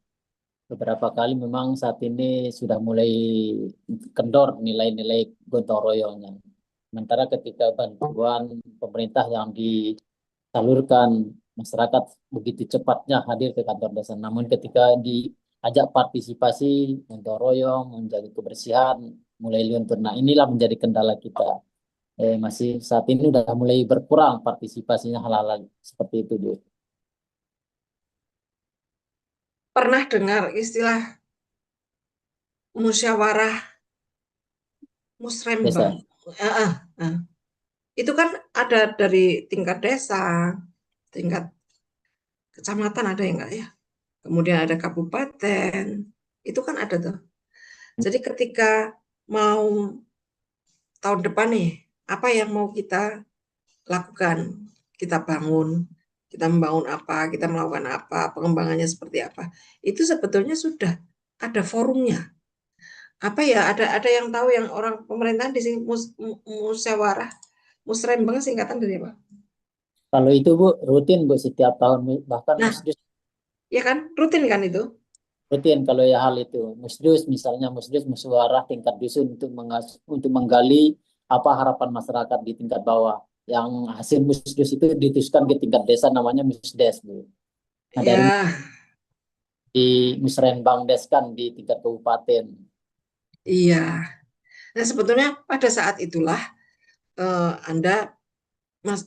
Beberapa kali memang saat ini sudah mulai kendor nilai-nilai gotong royongnya. Sementara ketika bantuan pemerintah yang disalurkan, masyarakat begitu cepatnya hadir ke kantor desa. Namun ketika diajak partisipasi gotong royong, menjaga kebersihan, mulai luntur. Nah, inilah menjadi kendala kita. Masih saat ini sudah mulai berkurang partisipasinya hal-hal seperti itu, Bu. Pernah dengar istilah musyawarah musrembang? Itu kan ada dari tingkat desa, tingkat kecamatan ada yang enggak ya? Kemudian ada kabupaten, itu kan ada tuh. Jadi ketika mau tahun depan nih, apa yang mau kita lakukan? Kita membangun apa, kita melakukan apa, pengembangannya seperti apa. Itu sebetulnya sudah ada forumnya. Apa ya, ada yang tahu, yang orang pemerintahan di sini musyawarah musrembang singkatan dari apa? Kalau itu, Bu, rutin, Bu, setiap tahun. Bahkan Nah, Musdus ya kan, rutin kan itu? rutin kalau ya hal itu. Musdus, misalnya Musdus musyawarah tingkat dusun untuk menggali apa harapan masyarakat di tingkat bawah. Yang hasil Musdus itu diteruskan ke tingkat desa, namanya Musdes, Bu. Nah, dari Ya, di Musrenbang Deskan di tingkat kabupaten. iya. Nah, sebetulnya pada saat itulah Anda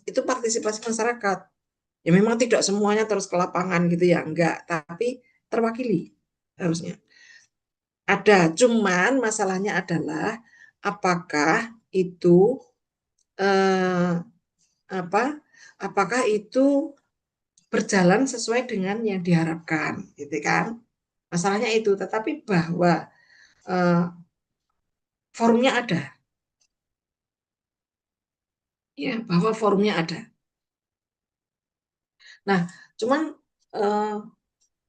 itu partisipasi masyarakat. Ya memang tidak semuanya terus ke lapangan gitu ya, enggak, tapi terwakili harusnya. Ada, cuman masalahnya adalah apakah itu apakah itu berjalan sesuai dengan yang diharapkan, gitu kan? Masalahnya itu, tetapi bahwa forumnya ada, ya, bahwa forumnya ada. Nah, cuman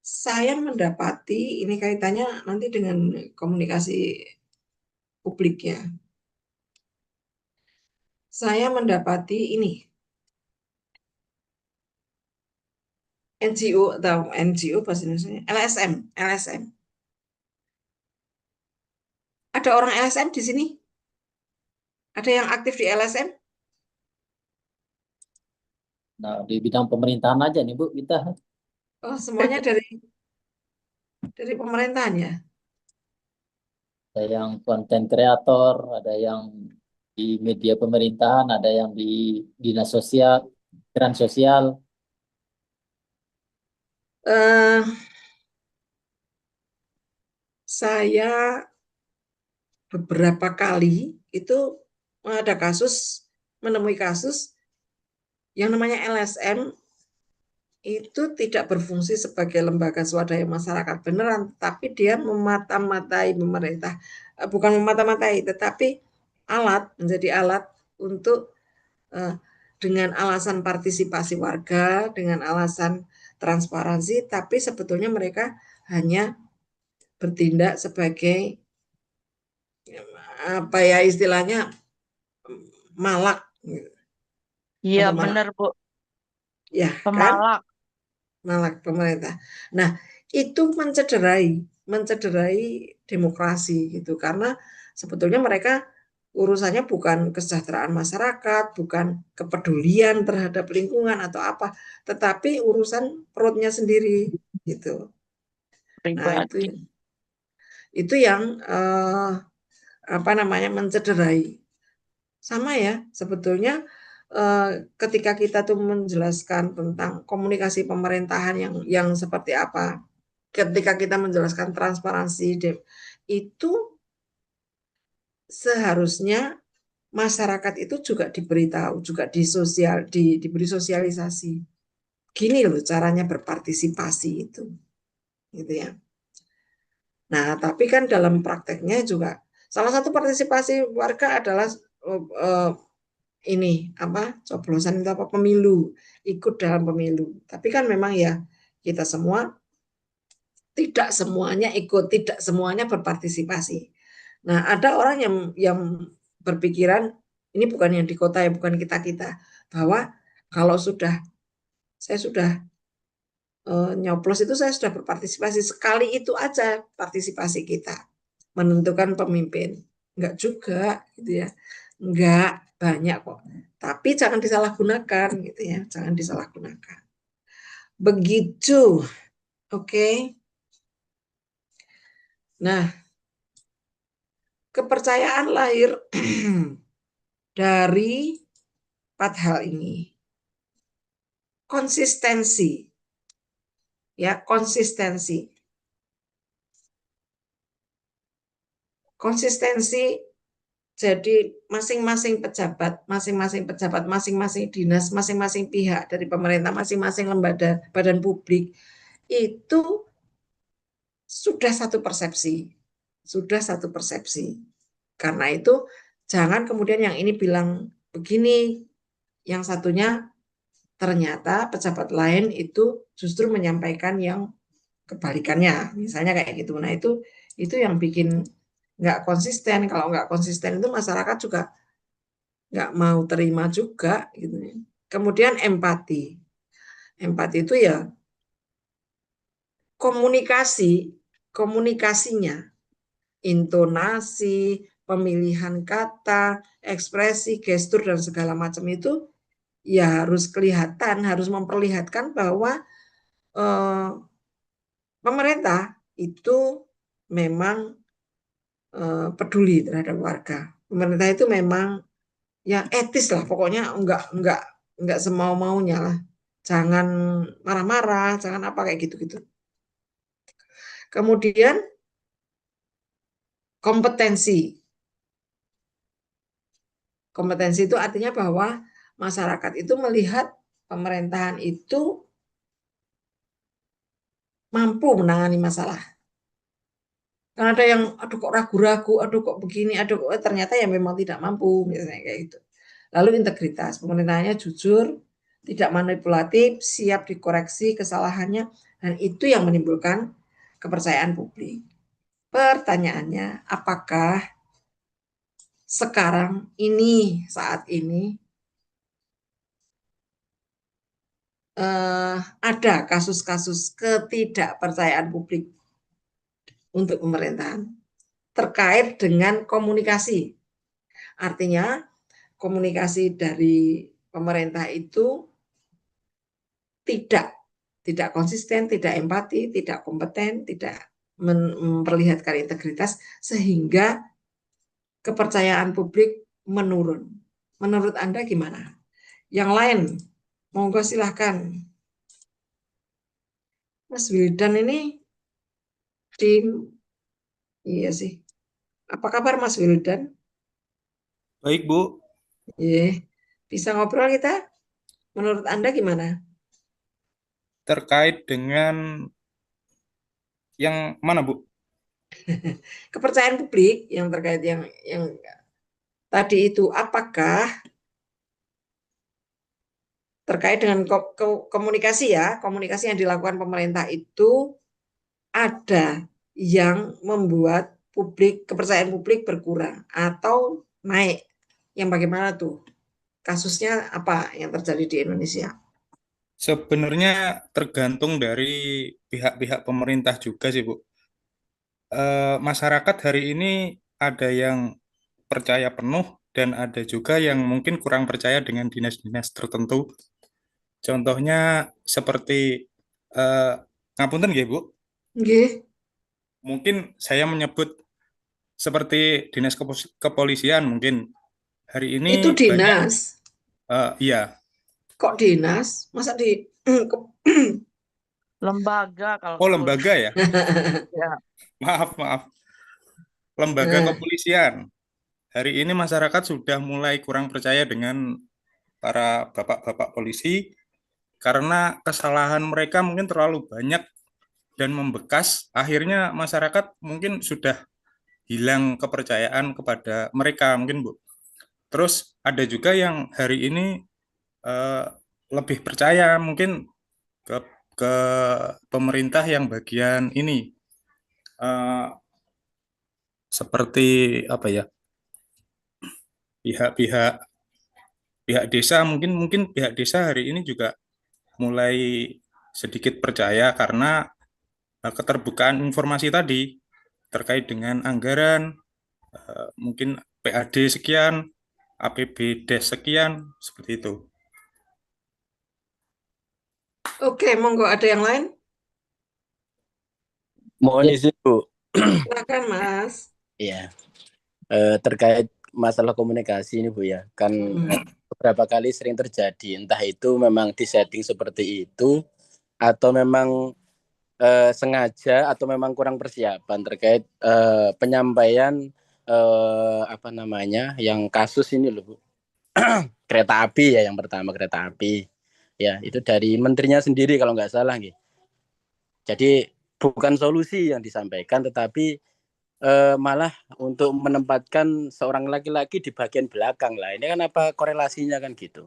saya mendapati ini kaitannya nanti dengan komunikasi publik ya. Saya mendapati ini NGO atau NGO bahasa Indonesia, LSM. Ada orang LSM di sini? Ada yang aktif di LSM? Nah, di bidang pemerintahan aja nih Bu, kita Oh, semuanya dari pemerintahan ya. ada yang konten kreator, ada yang di media pemerintahan, ada yang di dinas sosial, peran sosial. Eh, saya beberapa kali itu ada menemui kasus yang namanya LSM itu tidak berfungsi sebagai lembaga swadaya masyarakat beneran, tapi dia memata-matai pemerintah. Bukan memata-matai, tetapi menjadi alat untuk dengan alasan partisipasi warga, dengan alasan transparansi, tapi sebetulnya mereka hanya bertindak sebagai apa ya istilahnya malak Iya atau malak benar Bu, ya kan, pemalak. malak pemerintah. Nah, itu mencederai demokrasi gitu, karena sebetulnya mereka urusannya bukan kesejahteraan masyarakat, bukan kepedulian terhadap lingkungan atau apa, tetapi urusan perutnya sendiri gitu. Nah, Pribadi. itu yang apa namanya mencederai. Sama ya, sebetulnya ketika kita tuh menjelaskan tentang komunikasi pemerintahan yang seperti apa, ketika kita menjelaskan transparansi, itu seharusnya masyarakat itu juga diberitahu, juga diberi sosialisasi. Gini loh caranya berpartisipasi itu, gitu ya. Nah, tapi kan dalam prakteknya juga salah satu partisipasi warga adalah ini apa coblosan itu apa pemilu, ikut dalam pemilu. Tapi kan memang ya kita semua tidak semuanya ikut, tidak semuanya berpartisipasi. Nah, ada orang yang berpikiran ini bukan yang di kota ya, bukan kita bahwa kalau saya sudah nyoblos itu saya sudah berpartisipasi sekali itu aja partisipasi kita menentukan pemimpin. Enggak juga gitu ya. Enggak banyak kok. Tapi jangan disalahgunakan gitu ya, jangan disalahgunakan. Begitu. Oke. Nah, kepercayaan lahir dari 4 hal ini. Konsistensi. Ya, konsistensi. Konsistensi jadi masing-masing pejabat, masing-masing dinas, masing-masing pihak dari pemerintah, masing-masing lembaga badan publik itu sudah satu persepsi. Sudah satu persepsi. Karena itu jangan kemudian yang ini bilang begini, yang satunya ternyata pejabat lain itu justru menyampaikan yang kebalikannya, misalnya kayak gitu. Nah itu yang bikin nggak konsisten. Kalau nggak konsisten itu masyarakat juga nggak mau terima juga gitu. Kemudian empati itu ya komunikasinya, intonasi, pemilihan kata, ekspresi, gestur dan segala macam itu ya harus kelihatan, harus memperlihatkan bahwa pemerintah itu memang peduli terhadap warga. Pemerintah itu memang ya etis lah, pokoknya enggak semau-maunya lah. Jangan marah-marah, jangan apa kayak gitu-gitu. Kemudian kompetensi. Kompetensi itu artinya bahwa masyarakat itu melihat pemerintahan itu mampu menangani masalah. Karena ada yang aduh kok ragu-ragu, aduh kok begini, aduh kok ternyata ya memang tidak mampu misalnya kayak gitu. Lalu integritas, pemerintahannya jujur, tidak manipulatif, siap dikoreksi kesalahannya, dan itu yang menimbulkan kepercayaan publik. Pertanyaannya, apakah sekarang ini, saat ini, ada kasus-kasus ketidakpercayaan publik untuk pemerintahan terkait dengan komunikasi? Artinya, komunikasi dari pemerintah itu tidak konsisten, tidak empati, tidak kompeten, tidak memperlihatkan integritas, sehingga kepercayaan publik menurun. Menurut Anda gimana? Yang lain, monggo silahkan. Mas Wildan ini iya sih. Apa kabar Mas Wildan? Baik, Bu. Iya, bisa ngobrol kita? Menurut Anda gimana? Terkait dengan yang mana, Bu? Kepercayaan publik yang terkait yang tadi itu, apakah terkait dengan komunikasi ya, komunikasi yang dilakukan pemerintah itu ada yang membuat kepercayaan publik berkurang atau naik? Yang bagaimana tuh? Kasusnya apa yang terjadi di Indonesia? Sebenarnya tergantung dari pihak-pihak pemerintah juga sih, Bu. Masyarakat hari ini ada yang percaya penuh dan ada juga yang mungkin kurang percaya dengan dinas-dinas tertentu. Contohnya seperti ngapunten nggih, Bu. Nggih. Mungkin saya menyebut seperti dinas kepolisian mungkin hari ini Itu banyak dinas. iya. Kok dinas? Masa di Lembaga kalau Oh, lembaga ya? ya. Maaf. Lembaga kepolisian. Hari ini masyarakat sudah mulai kurang percaya dengan para bapak-bapak polisi karena kesalahan mereka mungkin terlalu banyak dan membekas. Akhirnya masyarakat mungkin sudah hilang kepercayaan kepada mereka mungkin, Bu. Terus ada juga yang hari ini lebih percaya mungkin ke pemerintah yang bagian ini seperti apa ya, pihak desa mungkin pihak desa hari ini juga mulai sedikit percaya karena keterbukaan informasi tadi terkait dengan anggaran, mungkin PAD sekian, APBD sekian, seperti itu. Oke, monggo ada yang lain? Mohon izin, Bu. Silakan, Mas. Iya. Terkait masalah komunikasi ini, Bu ya. Kan beberapa kali sering terjadi, entah itu memang disetting seperti itu atau memang sengaja atau memang kurang persiapan terkait penyampaian apa namanya yang kasus ini loh, Bu. Kereta api ya, yang pertama kereta api. Ya, itu dari menterinya sendiri kalau nggak salah gitu. Jadi bukan solusi yang disampaikan, tetapi malah untuk menempatkan seorang laki-laki di bagian belakang lah. Ini kan apa korelasinya kan gitu.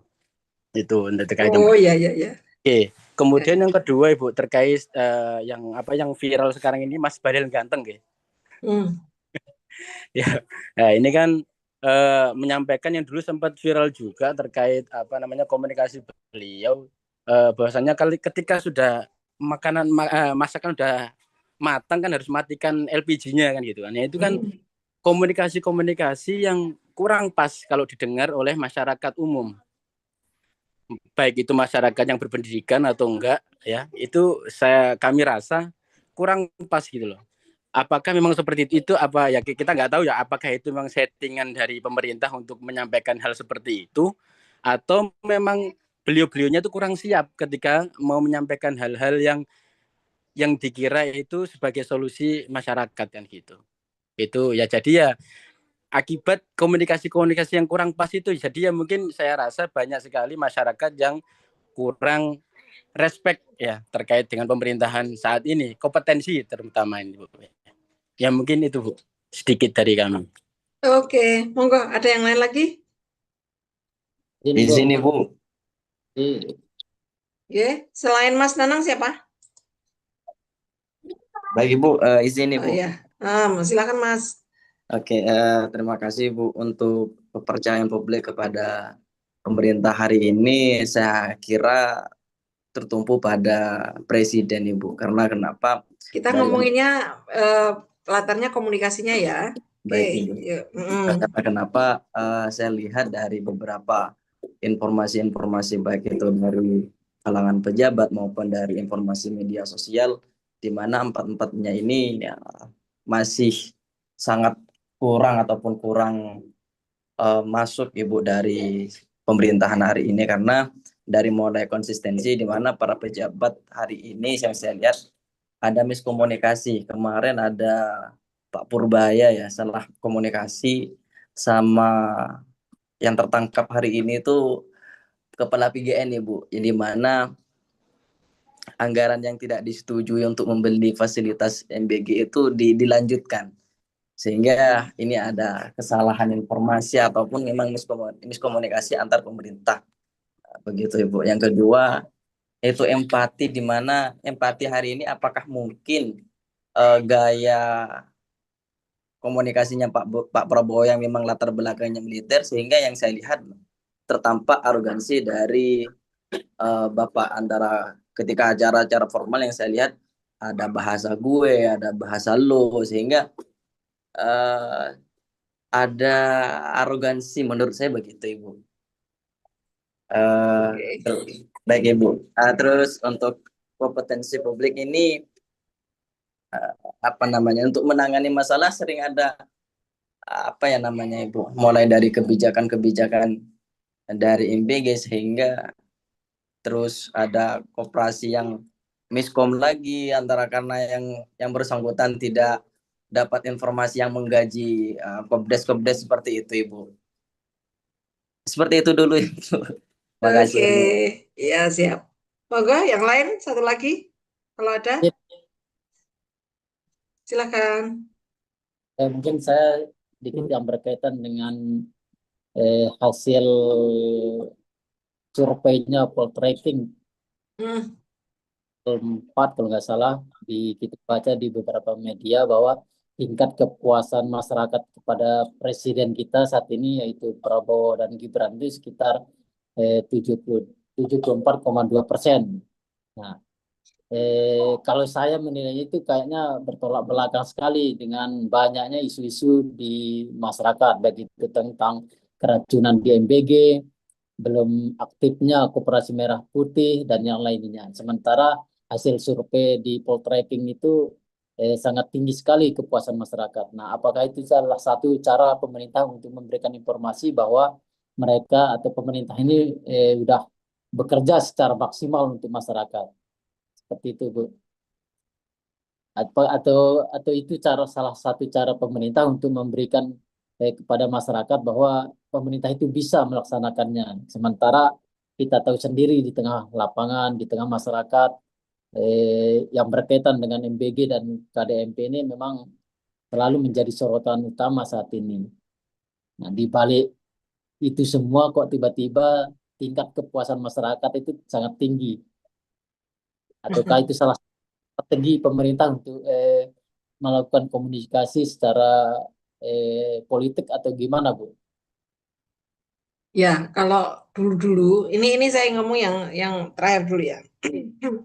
Itu terkait Oh ya. Oke. Kemudian yang kedua, Ibu, terkait yang viral sekarang ini, Mas Bahlil ganteng gitu. Ya. Nah, ini kan menyampaikan yang dulu sempat viral juga terkait komunikasi beliau, bahwasanya ketika sudah masakan udah matang kan harus matikan LPG-nya kan gitu kan. Ya, itu kan komunikasi yang kurang pas kalau didengar oleh masyarakat umum. Baik itu masyarakat yang berpendidikan atau enggak ya, itu kami rasa kurang pas gitu loh. Apakah memang seperti itu apa ya, kita nggak tahu ya, apakah itu memang settingan dari pemerintah untuk menyampaikan hal seperti itu atau memang beliau-beliaunya itu kurang siap ketika mau menyampaikan hal-hal yang dikira itu sebagai solusi masyarakat kan gitu. Itu ya, jadi ya akibat komunikasi yang kurang pas itu, jadi ya mungkin saya rasa banyak sekali masyarakat yang kurang respect ya terkait dengan pemerintahan saat ini, kompetensi terutama ini, Bu. Ya mungkin itu, Bu, sedikit dari kami. Oke, monggo ada yang lain lagi? Izin, Ibu. Oke, selain Mas Nanang siapa? Baik, Ibu, izin, Ibu. Oh iya, silakan Mas. Oke, terima kasih, Bu, untuk kepercayaan publik kepada pemerintah hari ini. Saya kira tertumpu pada presiden, Ibu. Karena kenapa? Kita ngomonginnya latarnya komunikasinya ya. Baik, Ibu. Karena kenapa saya lihat dari beberapa informasi-informasi baik itu dari kalangan pejabat maupun dari informasi media sosial, di mana empat-empatnya ini ya, masih sangat kurang ataupun kurang masuk Ibu dari pemerintahan hari ini, karena dari mulai konsistensi di mana para pejabat hari ini yang saya lihat ada miskomunikasi. Kemarin ada Pak Purbaya ya salah komunikasi sama yang tertangkap hari ini itu Kepala PGN Ibu, di mana anggaran yang tidak disetujui untuk membeli fasilitas MBG itu dilanjutkan. Sehingga ini ada kesalahan informasi ataupun memang miskomunikasi antar pemerintah. Begitu Ibu. Yang kedua, itu empati, di mana empati hari ini apakah mungkin gaya komunikasinya Pak Prabowo yang memang latar belakangnya militer, sehingga yang saya lihat tertampak arogansi dari Bapak antara ketika acara-acara formal yang saya lihat ada bahasa gue, ada bahasa lo, sehingga ada arogansi menurut saya begitu Ibu. Baik Ibu. Terus untuk kompetensi publik ini untuk menangani masalah sering ada Ibu, mulai dari kebijakan-kebijakan dari MBG, sehingga terus ada koperasi yang miskom lagi antara karena yang bersangkutan tidak dapat informasi yang menggaji kopdes seperti itu Ibu. Seperti itu dulu Ibu. Makasih. Oke, ya siap. Monggo yang lain satu lagi kalau ada. Silakan. Mungkin saya sedikit yang berkaitan dengan hasil surveinya Poltreking 4 kalau nggak salah, kita baca di beberapa media bahwa tingkat kepuasan masyarakat kepada presiden kita saat ini yaitu Prabowo dan Gibran itu sekitar 74,2%. Nah, kalau saya menilainya itu kayaknya bertolak belakang sekali dengan banyaknya isu-isu di masyarakat, baik itu tentang keracunan di MBG, belum aktifnya Koperasi Merah Putih, dan yang lainnya. Sementara hasil survei di Poltreking itu sangat tinggi sekali kepuasan masyarakat. Nah, apakah itu salah satu cara pemerintah untuk memberikan informasi bahwa mereka atau pemerintah ini sudah bekerja secara maksimal untuk masyarakat? Seperti itu, Bu. Atau itu salah satu cara pemerintah untuk memberikan kepada masyarakat bahwa pemerintah itu bisa melaksanakannya. Sementara kita tahu sendiri di tengah lapangan, di tengah masyarakat yang berkaitan dengan MBG dan KDMP ini memang selalu menjadi sorotan utama saat ini. Nah, di balik itu semua kok tiba-tiba tingkat kepuasan masyarakat itu sangat tinggi. Ataukah itu salah satu strategi pemerintah untuk melakukan komunikasi secara politik atau gimana, Bu? Ya, kalau dulu-dulu, ini saya ngomong yang terakhir dulu ya.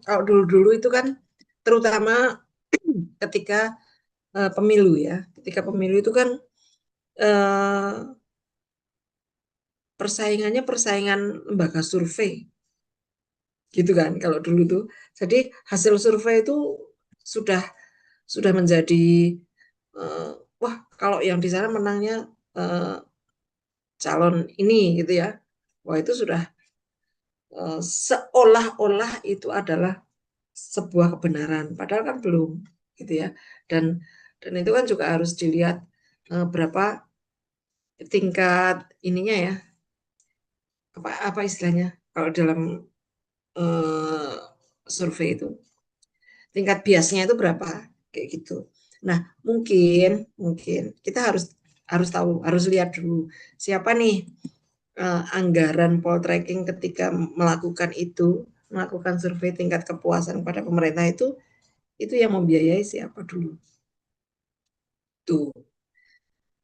Kalau dulu-dulu itu kan terutama ketika pemilu ya, ketika pemilu itu kan persaingannya persaingan lembaga survei, gitu kan kalau dulu tuh. Jadi hasil survei itu sudah menjadi wah kalau yang di sana menangnya calon ini gitu ya. Wah itu sudah seolah-olah itu adalah sebuah kebenaran, padahal kan belum gitu ya. Dan itu kan juga harus dilihat berapa tingkat ininya ya, apa istilahnya kalau dalam survei itu tingkat biasnya itu berapa kayak gitu. Nah mungkin kita harus tahu, harus lihat dulu siapa nih anggaran Poltreking ketika melakukan survei tingkat kepuasan pada pemerintah itu yang membiayai siapa dulu. Tuh.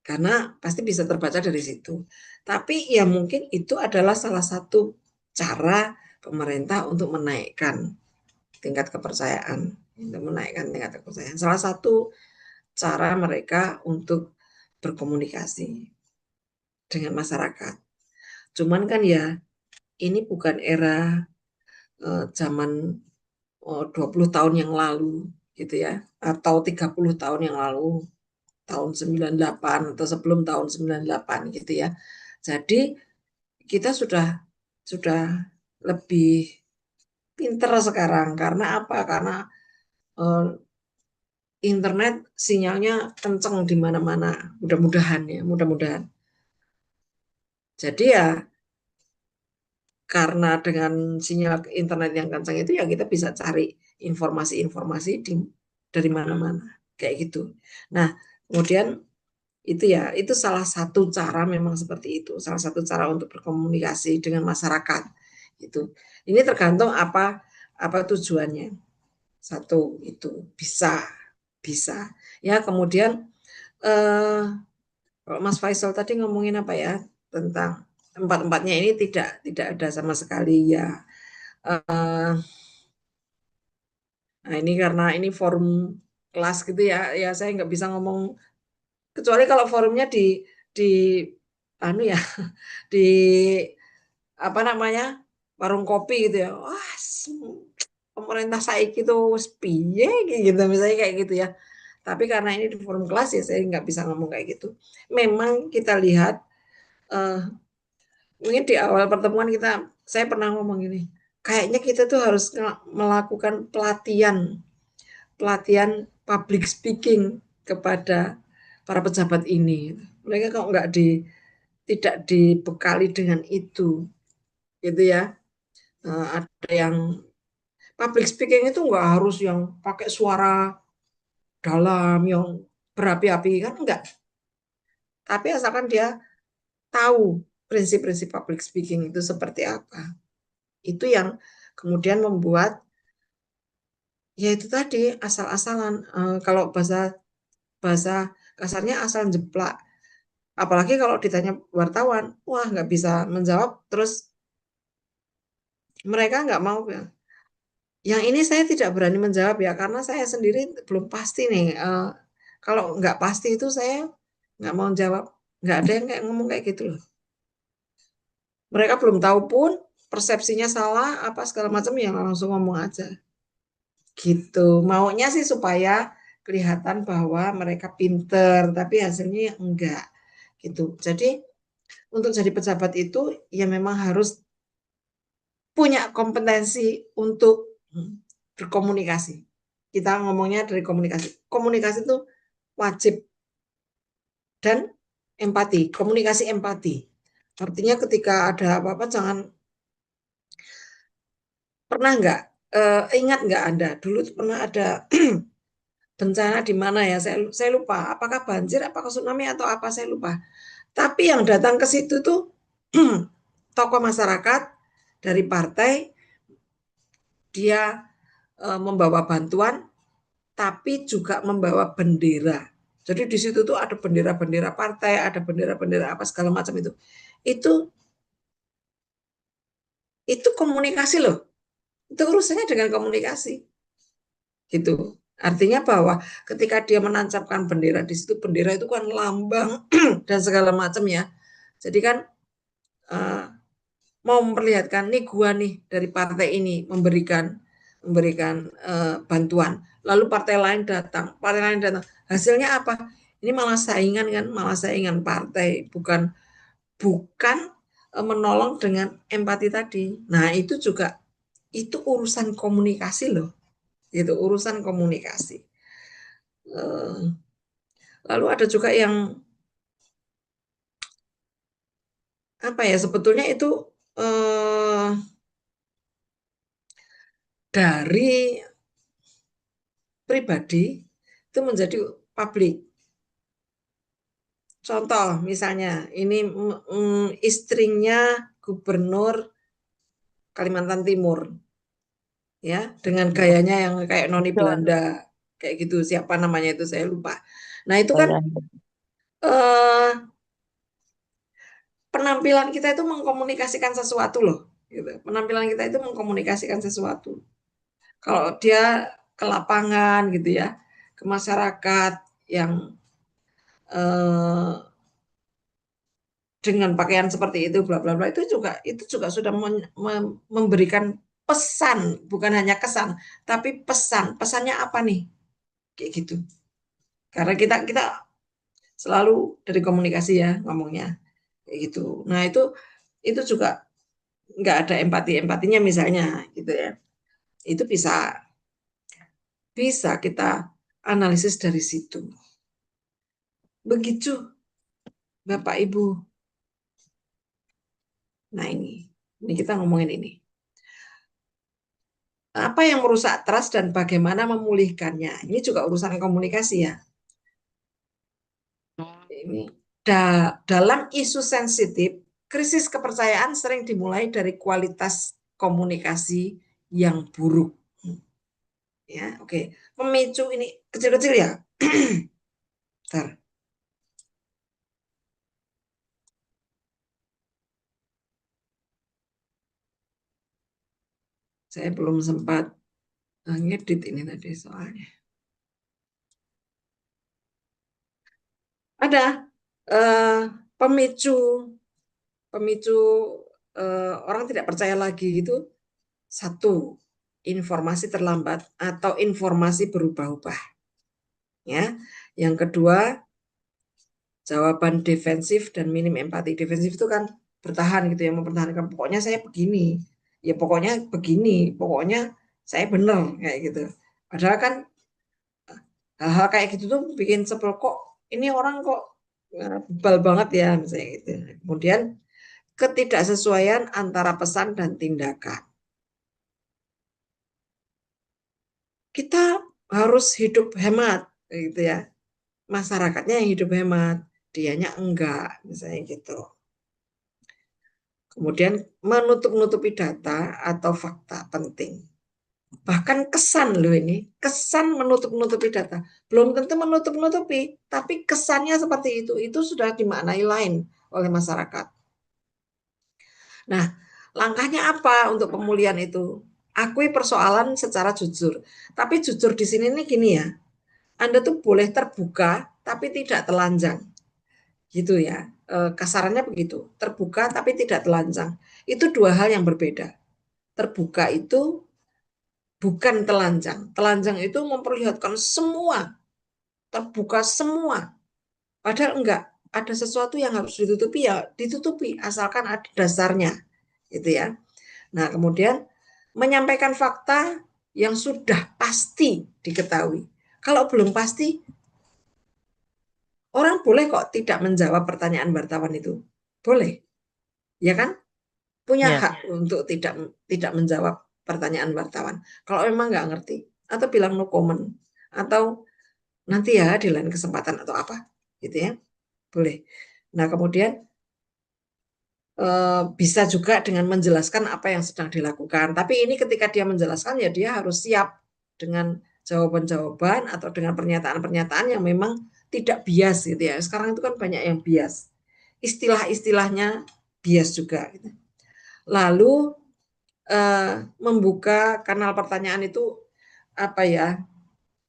Karena pasti bisa terbaca dari situ. Tapi ya mungkin itu adalah salah satu cara pemerintah untuk menaikkan tingkat kepercayaan. Salah satu cara mereka untuk berkomunikasi dengan masyarakat. Cuman kan ya ini bukan era zaman 20 tahun yang lalu gitu ya, atau 30 tahun yang lalu, tahun 98 atau sebelum tahun 98 gitu ya. Jadi kita sudah lebih pinter sekarang. Karena apa? Karena internet sinyalnya kenceng di mana-mana. Mudah-mudahan ya, mudah-mudahan. Jadi ya karena dengan sinyal internet yang kencang itu ya kita bisa cari informasi-informasi dari mana-mana kayak gitu. Nah, kemudian itu ya, itu salah satu cara, memang seperti itu, salah satu cara untuk berkomunikasi dengan masyarakat. Itu. Ini tergantung apa tujuannya. Satu itu bisa. Ya, kemudian kalau Mas Faisal tadi ngomongin apa ya, tentang empat-empatnya ini tidak ada sama sekali ya. Nah, ini karena ini forum kelas gitu ya, saya nggak bisa ngomong, kecuali kalau forumnya di anu ya, di apa namanya, warung kopi gitu ya. Wah, pemerintah saiki itu piye gitu, misalnya kayak gitu ya. Tapi karena ini di forum kelas ya saya nggak bisa ngomong kayak gitu. Memang kita lihat mungkin di awal pertemuan saya pernah ngomong gini, kayaknya kita tuh harus melakukan pelatihan public speaking kepada para pejabat ini. Mereka kok tidak dibekali dengan itu, gitu ya. Ada yang public speaking itu nggak harus yang pakai suara dalam yang berapi-api, kan enggak. Tapi asalkan dia tahu prinsip-prinsip public speaking itu seperti apa. Itu yang kemudian membuat ya itu tadi asal-asalan. Kalau bahasa kasarnya asal jeplak. Apalagi kalau ditanya wartawan, wah nggak bisa menjawab, terus mereka nggak mau. Yang ini saya tidak berani menjawab ya, karena saya sendiri belum pasti nih. Kalau nggak pasti itu saya nggak mau jawab. Nggak ada yang kayak ngomong kayak gitu loh. Mereka belum tahu pun, persepsinya salah, apa segala macam, yang langsung ngomong aja. Gitu. Maunya sih supaya kelihatan bahwa mereka pinter, tapi hasilnya enggak. Gitu. Jadi untuk jadi pejabat itu ya memang harus punya kompetensi untuk berkomunikasi. Kita ngomongnya dari komunikasi. Komunikasi itu wajib. Dan empati, komunikasi empati. Artinya ketika ada apa-apa jangan, pernah nggak, ingat nggak Anda, dulu pernah ada bencana di mana ya, saya lupa, apakah banjir, apakah tsunami atau apa, saya lupa. Tapi yang datang ke situ tuh tokoh masyarakat dari partai, dia membawa bantuan, tapi juga membawa bendera. Jadi di situ tuh ada bendera-bendera partai, ada bendera-bendera apa segala macam itu. Itu komunikasi loh. Itu urusannya dengan komunikasi. Gitu. Artinya bahwa ketika dia menancapkan bendera di situ, bendera itu kan lambang dan segala macam ya. Jadi kan mau memperlihatkan nih gua nih dari partai ini memberikan bantuan. Lalu partai lain datang. Hasilnya apa? Ini malah saingan partai, bukan menolong dengan empati tadi. Nah, itu juga itu urusan komunikasi loh. Itu urusan komunikasi. Lalu ada juga yang apa ya, sebetulnya itu dari pribadi itu menjadi publik. Contoh misalnya ini istrinya gubernur Kalimantan Timur, ya, dengan gayanya yang kayak noni Belanda kayak gitu, siapa namanya itu saya lupa. Nah itu kan penampilan kita itu mengkomunikasikan sesuatu loh, gitu. Penampilan kita itu mengkomunikasikan sesuatu. Kalau dia ke lapangan gitu ya, ke masyarakat yang dengan pakaian seperti itu, bla bla bla, itu juga sudah memberikan pesan, bukan hanya kesan, tapi pesan. Pesannya apa nih? Kayak gitu. Karena kita selalu dari komunikasi ya ngomongnya kayak gitu. Nah, itu juga nggak ada empatinya misalnya gitu ya. Itu bisa kita analisis dari situ. Begitu Bapak Ibu. Nah, ini kita ngomongin ini. Apa yang merusak trust dan bagaimana memulihkannya? Ini juga urusan komunikasi ya. Ini dalam isu sensitif, krisis kepercayaan sering dimulai dari kualitas komunikasi yang buruk. Ya, oke. Pemicu ini kecil-kecil ya. Bentar. Saya belum sempat ngedit ini tadi soalnya. Ada pemicu orang tidak percaya lagi itu, satu, informasi terlambat atau informasi berubah-ubah. Ya. Yang kedua, jawaban defensif dan minim empati. Defensif itu kan bertahan gitu ya, mempertahankan pokoknya saya begini. Ya pokoknya begini, pokoknya saya benar kayak gitu. Padahal kan hal-hal kayak gitu tuh bikin sebel, kok ini orang kok bebal banget ya misalnya gitu. Kemudian ketidaksesuaian antara pesan dan tindakan. Kita harus hidup hemat gitu ya. Masyarakatnya yang hidup hemat, dianya enggak, misalnya gitu. Kemudian menutup-nutupi data atau fakta penting. Bahkan kesan loh ini, kesan menutup-nutupi data. Belum tentu menutup-nutupi, tapi kesannya seperti itu sudah dimaknai lain oleh masyarakat. Nah, langkahnya apa untuk pemulihan itu? Akui persoalan secara jujur. Tapi jujur di sini nih gini ya, Anda tuh boleh terbuka, tapi tidak telanjang. Gitu ya, kasarannya begitu. Terbuka, tapi tidak telanjang. Itu dua hal yang berbeda. Terbuka itu bukan telanjang. Telanjang itu memperlihatkan semua, terbuka semua. Padahal enggak, ada sesuatu yang harus ditutupi ya ditutupi, asalkan ada dasarnya. Gitu ya. Nah, kemudian menyampaikan fakta yang sudah pasti diketahui. Kalau belum pasti, orang boleh kok tidak menjawab pertanyaan wartawan itu. Boleh. Ya kan? Punya hak untuk tidak menjawab pertanyaan wartawan. Kalau memang nggak ngerti, atau bilang no comment, atau nanti ya di lain kesempatan atau apa, gitu ya. Boleh. Nah, kemudian bisa juga dengan menjelaskan apa yang sedang dilakukan. Tapi ini ketika dia menjelaskan ya dia harus siap dengan jawaban-jawaban atau dengan pernyataan-pernyataan yang memang tidak bias gitu ya. Sekarang itu kan banyak yang bias. Istilah-istilahnya bias juga. Gitu. Lalu membuka kanal pertanyaan itu apa ya?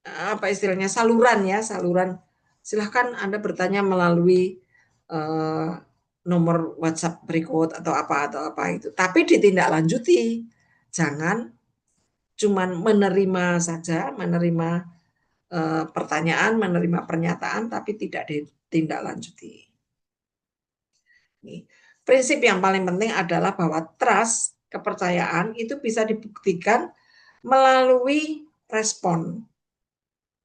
Apa istilahnya? Saluran ya, saluran. Silahkan Anda bertanya melalui nomor WhatsApp berikut atau apa itu. Tapi ditindaklanjuti. Jangan cuman menerima saja, menerima pertanyaan, menerima pernyataan, tapi tidak ditindaklanjuti. Prinsip yang paling penting adalah bahwa trust, kepercayaan itu bisa dibuktikan melalui respon.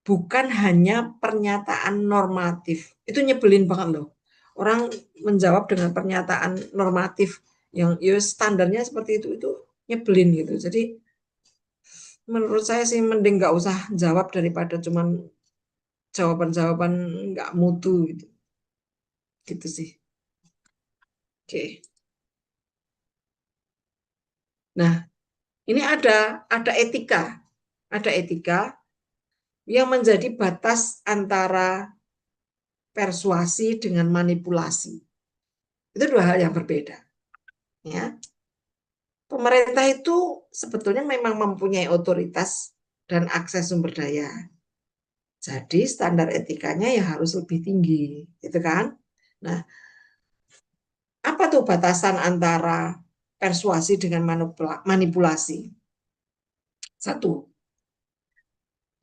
Bukan hanya pernyataan normatif. Itu nyebelin banget loh. Orang menjawab dengan pernyataan normatif yang ya standarnya seperti itu nyebelin gitu. Jadi menurut saya sih mending nggak usah jawab daripada cuman jawaban-jawaban nggak mutu gitu. Gitu sih. Oke. Nah, ini ada etika. Ada etika yang menjadi batas antara persuasi dengan manipulasi. Itu dua hal yang berbeda. Ya. Pemerintah itu sebetulnya memang mempunyai otoritas dan akses sumber daya. Jadi standar etikanya ya harus lebih tinggi, gitu kan? Nah, apa tuh batasan antara persuasi dengan manipulasi? Satu,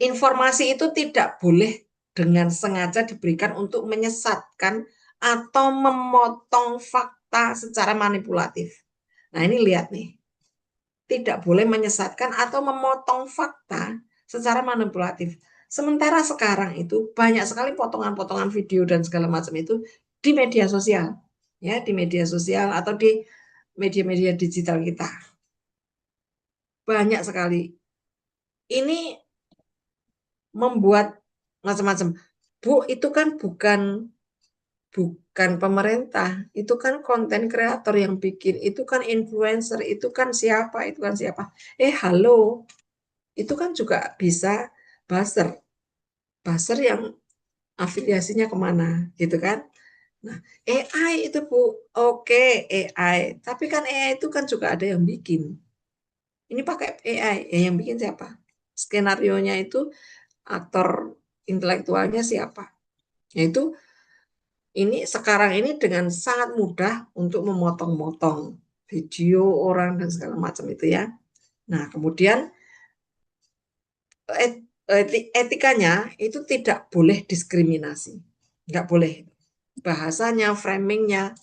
informasi itu tidak boleh dengan sengaja diberikan untuk menyesatkan atau memotong fakta secara manipulatif. Nah, ini lihat nih. Tidak boleh menyesatkan atau memotong fakta secara manipulatif. Sementara sekarang itu banyak sekali potongan-potongan video dan segala macam itu di media sosial. Ya, di media sosial atau di media-media digital kita. Banyak sekali. Ini membuat macam-macam. Bu, itu kan bukan pemerintah, itu kan konten kreator yang bikin, itu kan influencer, itu kan siapa, itu kan siapa. Halo, itu kan juga bisa buzzer yang afiliasinya kemana, gitu kan. Nah, AI itu Bu, oke AI, tapi kan AI itu kan juga ada yang bikin. Ini pakai AI, yang bikin siapa? Skenarionya itu aktor intelektualnya siapa? Yaitu ini sekarang ini dengan sangat mudah untuk memotong-motong video orang dan segala macam itu ya. Nah, kemudian etikanya itu tidak boleh diskriminasi. Nggak boleh. Bahasanya, framingnya,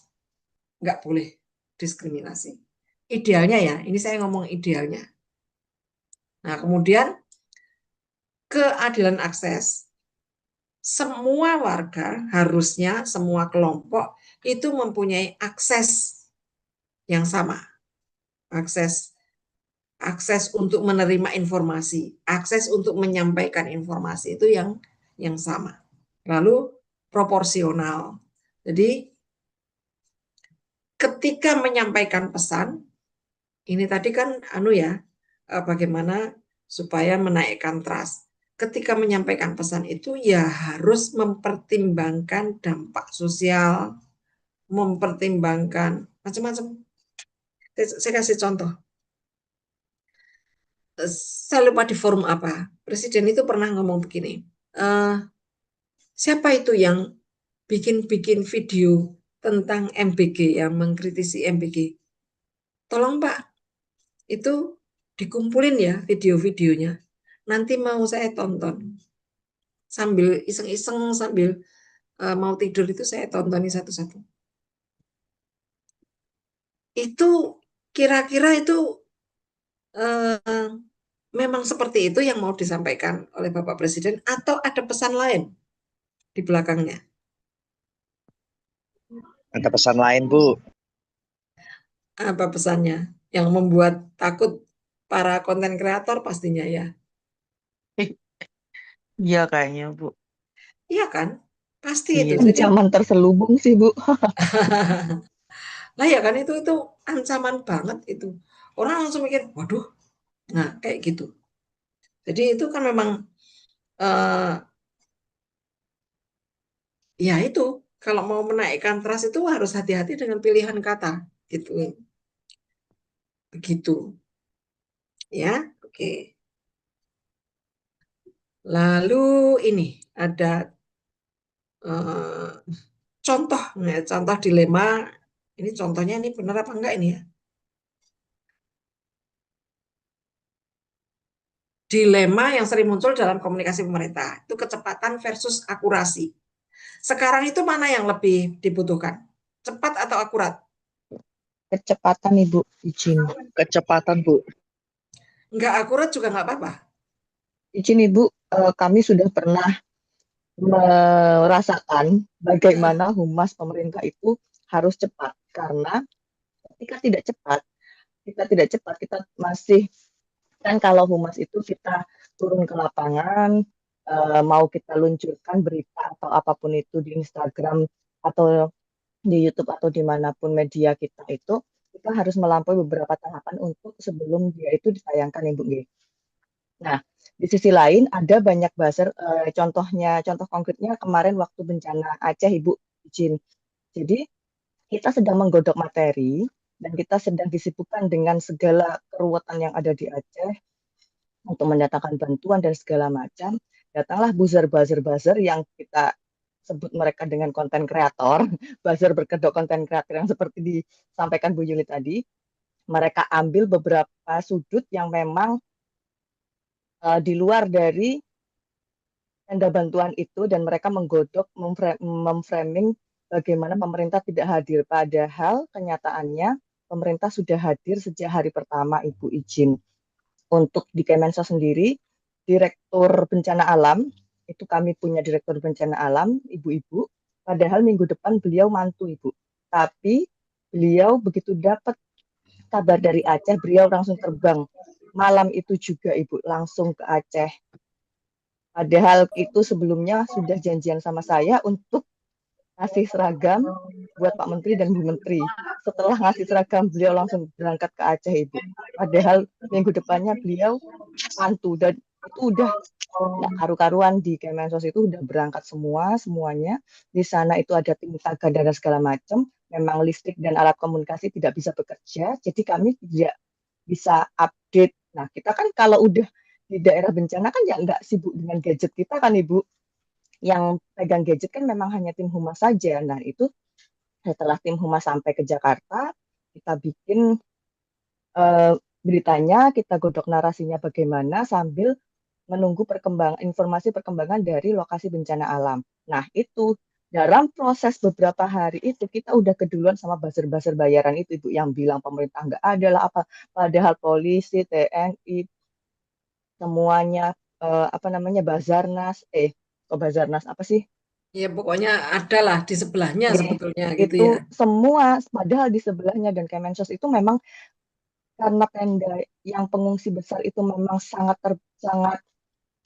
nggak boleh diskriminasi. Idealnya ya, ini saya ngomong idealnya. Nah, kemudian keadilan akses. Semua warga harusnya, semua kelompok itu mempunyai akses yang sama. Akses untuk menerima informasi, akses untuk menyampaikan informasi itu yang sama. Lalu proporsional. Jadi ketika menyampaikan pesan, ini tadi kan bagaimana supaya menaikkan trust. Ketika menyampaikan pesan itu ya harus mempertimbangkan dampak sosial, mempertimbangkan macam-macam. Saya kasih contoh. Saya lupa di forum apa. Presiden itu pernah ngomong begini, siapa itu yang bikin video tentang MBG, yang mengkritisi MBG? Tolong Pak, itu dikumpulin ya video-videonya. Nanti mau saya tonton. Sambil iseng-iseng, sambil mau tidur itu saya tontoni satu-satu. Itu kira-kira itu memang seperti itu yang mau disampaikan oleh Bapak Presiden atau ada pesan lain di belakangnya? Ada pesan lain, Bu. Apa pesannya? Yang membuat takut para konten kreator pastinya ya. Iya kayaknya, Bu. Iya kan? Pasti itu. Iya. Jadi Ancaman terselubung sih, Bu. lah ya kan itu ancaman banget itu. Orang langsung mikir, waduh, nah kayak gitu. Jadi itu kan memang ya itu kalau mau menaikkan trust itu harus hati-hati dengan pilihan kata gitu. Begitu. Ya, oke. Lalu ini ada contoh dilema. Ini contohnya ini benar apa enggak ini ya? Dilema yang sering muncul dalam komunikasi pemerintah itu kecepatan versus akurasi. Sekarang itu mana yang lebih dibutuhkan? Cepat atau akurat? Kecepatan, Ibu. Izin. Kecepatan, Bu. Enggak akurat juga enggak apa-apa. Izin, Ibu. Kami sudah pernah merasakan bagaimana humas pemerintah itu harus cepat. Karena ketika tidak cepat, kita masih, kan kalau humas itu kita turun ke lapangan, mau kita luncurkan berita atau apapun itu di Instagram atau di YouTube atau dimanapun media kita itu, kita harus melampaui beberapa tahapan untuk sebelum dia itu ditayangkan, Ibu. Nah, di sisi lain ada banyak buzzer, contoh konkretnya kemarin waktu bencana Aceh, Ibu, izin. Jadi kita sedang menggodok materi dan kita sedang disibukkan dengan segala keruwetan yang ada di Aceh untuk mendatangkan bantuan dan segala macam. Datanglah buzzer yang kita sebut mereka dengan konten kreator, buzzer berkedok konten kreator yang seperti disampaikan Bu Yuli tadi. Mereka ambil beberapa sudut yang memang di luar dari tenda bantuan itu dan mereka menggodok memframing bagaimana pemerintah tidak hadir. Padahal kenyataannya pemerintah sudah hadir sejak hari pertama, Ibu izin. Untuk di Kemensos sendiri, Direktur Bencana Alam, itu kami punya Direktur Bencana Alam, Ibu-ibu, padahal minggu depan beliau mantu, Ibu. Tapi beliau begitu dapat kabar dari Aceh, beliau langsung terbang. Malam itu juga, Ibu, langsung ke Aceh. Padahal itu sebelumnya sudah janjian sama saya untuk ngasih seragam buat Pak Menteri dan Bu Menteri. Setelah ngasih seragam, beliau langsung berangkat ke Aceh, Ibu. Padahal minggu depannya beliau mantu dan itu udah nggak karu-karuan di Kemensos itu udah berangkat semuanya. Di sana itu ada tim tagada dan segala macam. Memang listrik dan alat komunikasi tidak bisa bekerja, jadi kami tidak bisa update. Nah, kita kan kalau udah di daerah bencana kan ya nggak sibuk dengan gadget kita kan, Ibu. Yang pegang gadget kan memang hanya tim humas saja. Nah, itu setelah tim humas sampai ke Jakarta, kita bikin beritanya, kita godok narasinya bagaimana sambil menunggu informasi perkembangan dari lokasi bencana alam. Nah, itu dalam proses beberapa hari itu kita udah keduluan sama buzzer-buzzer bayaran itu, Ibu, yang bilang pemerintah nggak ada lah apa, padahal polisi, TNI, semuanya Basarnas, Basarnas apa sih? Ya pokoknya ada lah di sebelahnya sebetulnya gitu Itu ya. semua padahal di sebelahnya dan Kemensos itu memang karena tenda yang pengungsi besar itu memang sangat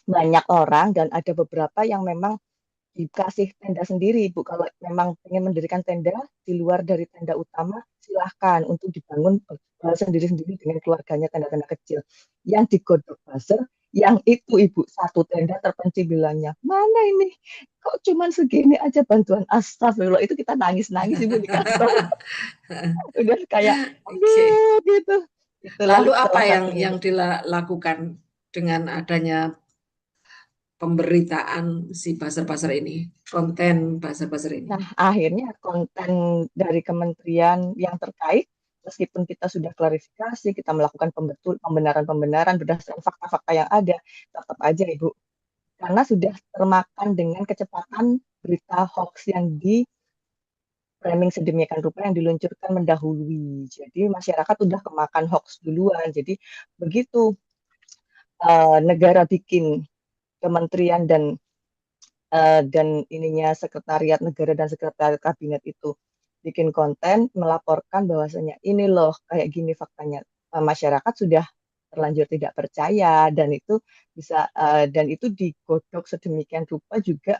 banyak orang dan ada beberapa yang memang dikasih tenda sendiri, Bu. Kalau memang ingin mendirikan tenda di luar dari tenda utama, silahkan untuk dibangun sendiri-sendiri dengan keluarganya tenda-tenda kecil. Yang digodok buzzer, yang itu, Ibu, satu tenda terpencil bilangnya, mana ini? Kok cuman segini aja bantuan? Astagfirullah, itu kita nangis-nangis, Ibu, di kantor. Udah kayak, gitu. Itulah Lalu apa salah yang dilakukan dengan adanya pemberitaan si buzzer-buzzer ini, konten buzzer-buzzer ini? Nah, akhirnya konten dari kementerian yang terkait, meskipun kita sudah klarifikasi, kita melakukan pembenaran-pembenaran berdasarkan fakta-fakta yang ada, tetap aja, Ibu. Karena sudah termakan dengan kecepatan berita hoax yang di framing sedemikian rupa yang diluncurkan mendahului. Jadi masyarakat udah kemakan hoax duluan. Jadi begitu negara bikin kementerian dan ininya sekretariat negara dan sekretariat kabinet itu bikin konten melaporkan bahwasanya ini loh kayak gini faktanya, masyarakat sudah terlanjur tidak percaya dan itu bisa dan itu digodok sedemikian rupa juga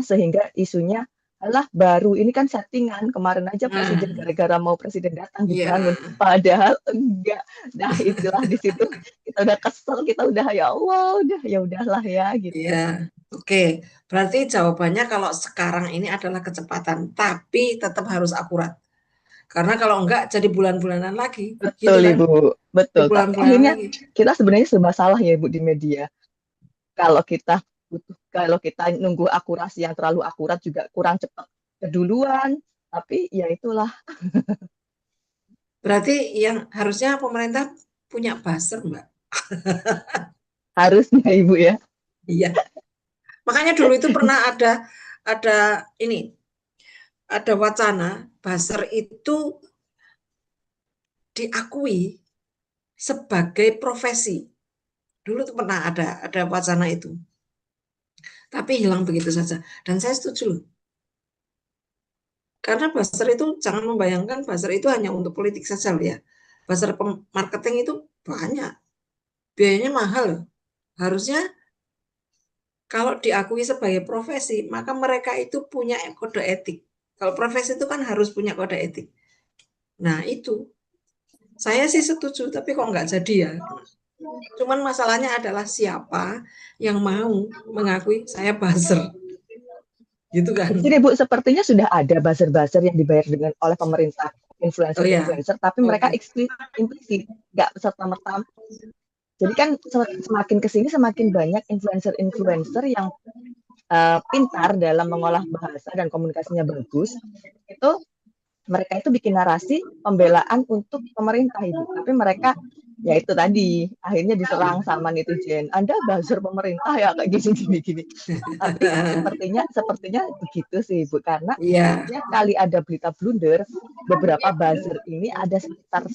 sehingga isunya alah baru ini kan settingan kemarin aja presiden gara-gara mau presiden datang dibangun, padahal enggak. Nah, itulah di situ kita udah kesel, kita udah ya Allah ya udahlah ya gitu. Iya, oke. Berarti jawabannya kalau sekarang ini adalah kecepatan, tapi tetap harus akurat. Karena kalau enggak jadi bulan-bulanan lagi. Betul, gitu kan? Ibu, betul. Tapi akhirnya lagi. kita sebenarnya serba salah ya, Ibu, di media. Kalau kita nunggu akurasi yang terlalu akurat juga kurang cepat keduluan, tapi ya itulah. Berarti yang harusnya pemerintah punya buzzer, Mbak. Harusnya, Ibu, ya. Iya. Makanya dulu itu pernah ada wacana buzzer itu diakui sebagai profesi. Dulu tuh pernah ada wacana itu. Tapi hilang begitu saja. Dan saya setuju. Karena buzzer itu jangan membayangkan buzzer itu hanya untuk politik saja ya. Buzzer marketing itu banyak. Biayanya mahal. Harusnya kalau diakui sebagai profesi, maka mereka itu punya kode etik. Kalau profesi itu kan harus punya kode etik. Nah, itu. Saya sih setuju, tapi kok nggak jadi ya. Cuman masalahnya adalah siapa yang mau mengakui saya buzzer. Gitu kan. Jadi, Bu, sepertinya sudah ada buzzer-buzzer yang dibayar oleh pemerintah, influencer-influencer, tapi mereka implisit, nggak serta-merta. Jadi kan semakin kesini semakin banyak influencer-influencer yang pintar dalam mengolah bahasa dan komunikasinya bagus. Itu mereka itu bikin narasi pembelaan untuk pemerintah, Ibu, tapi mereka ya itu tadi akhirnya diserang sama netizen. Anda buzzer pemerintah ya kayak gini. Tapi sepertinya begitu sih Bu, karena Iya. setiap kali ada berita blunder, beberapa buzzer ini ada sekitar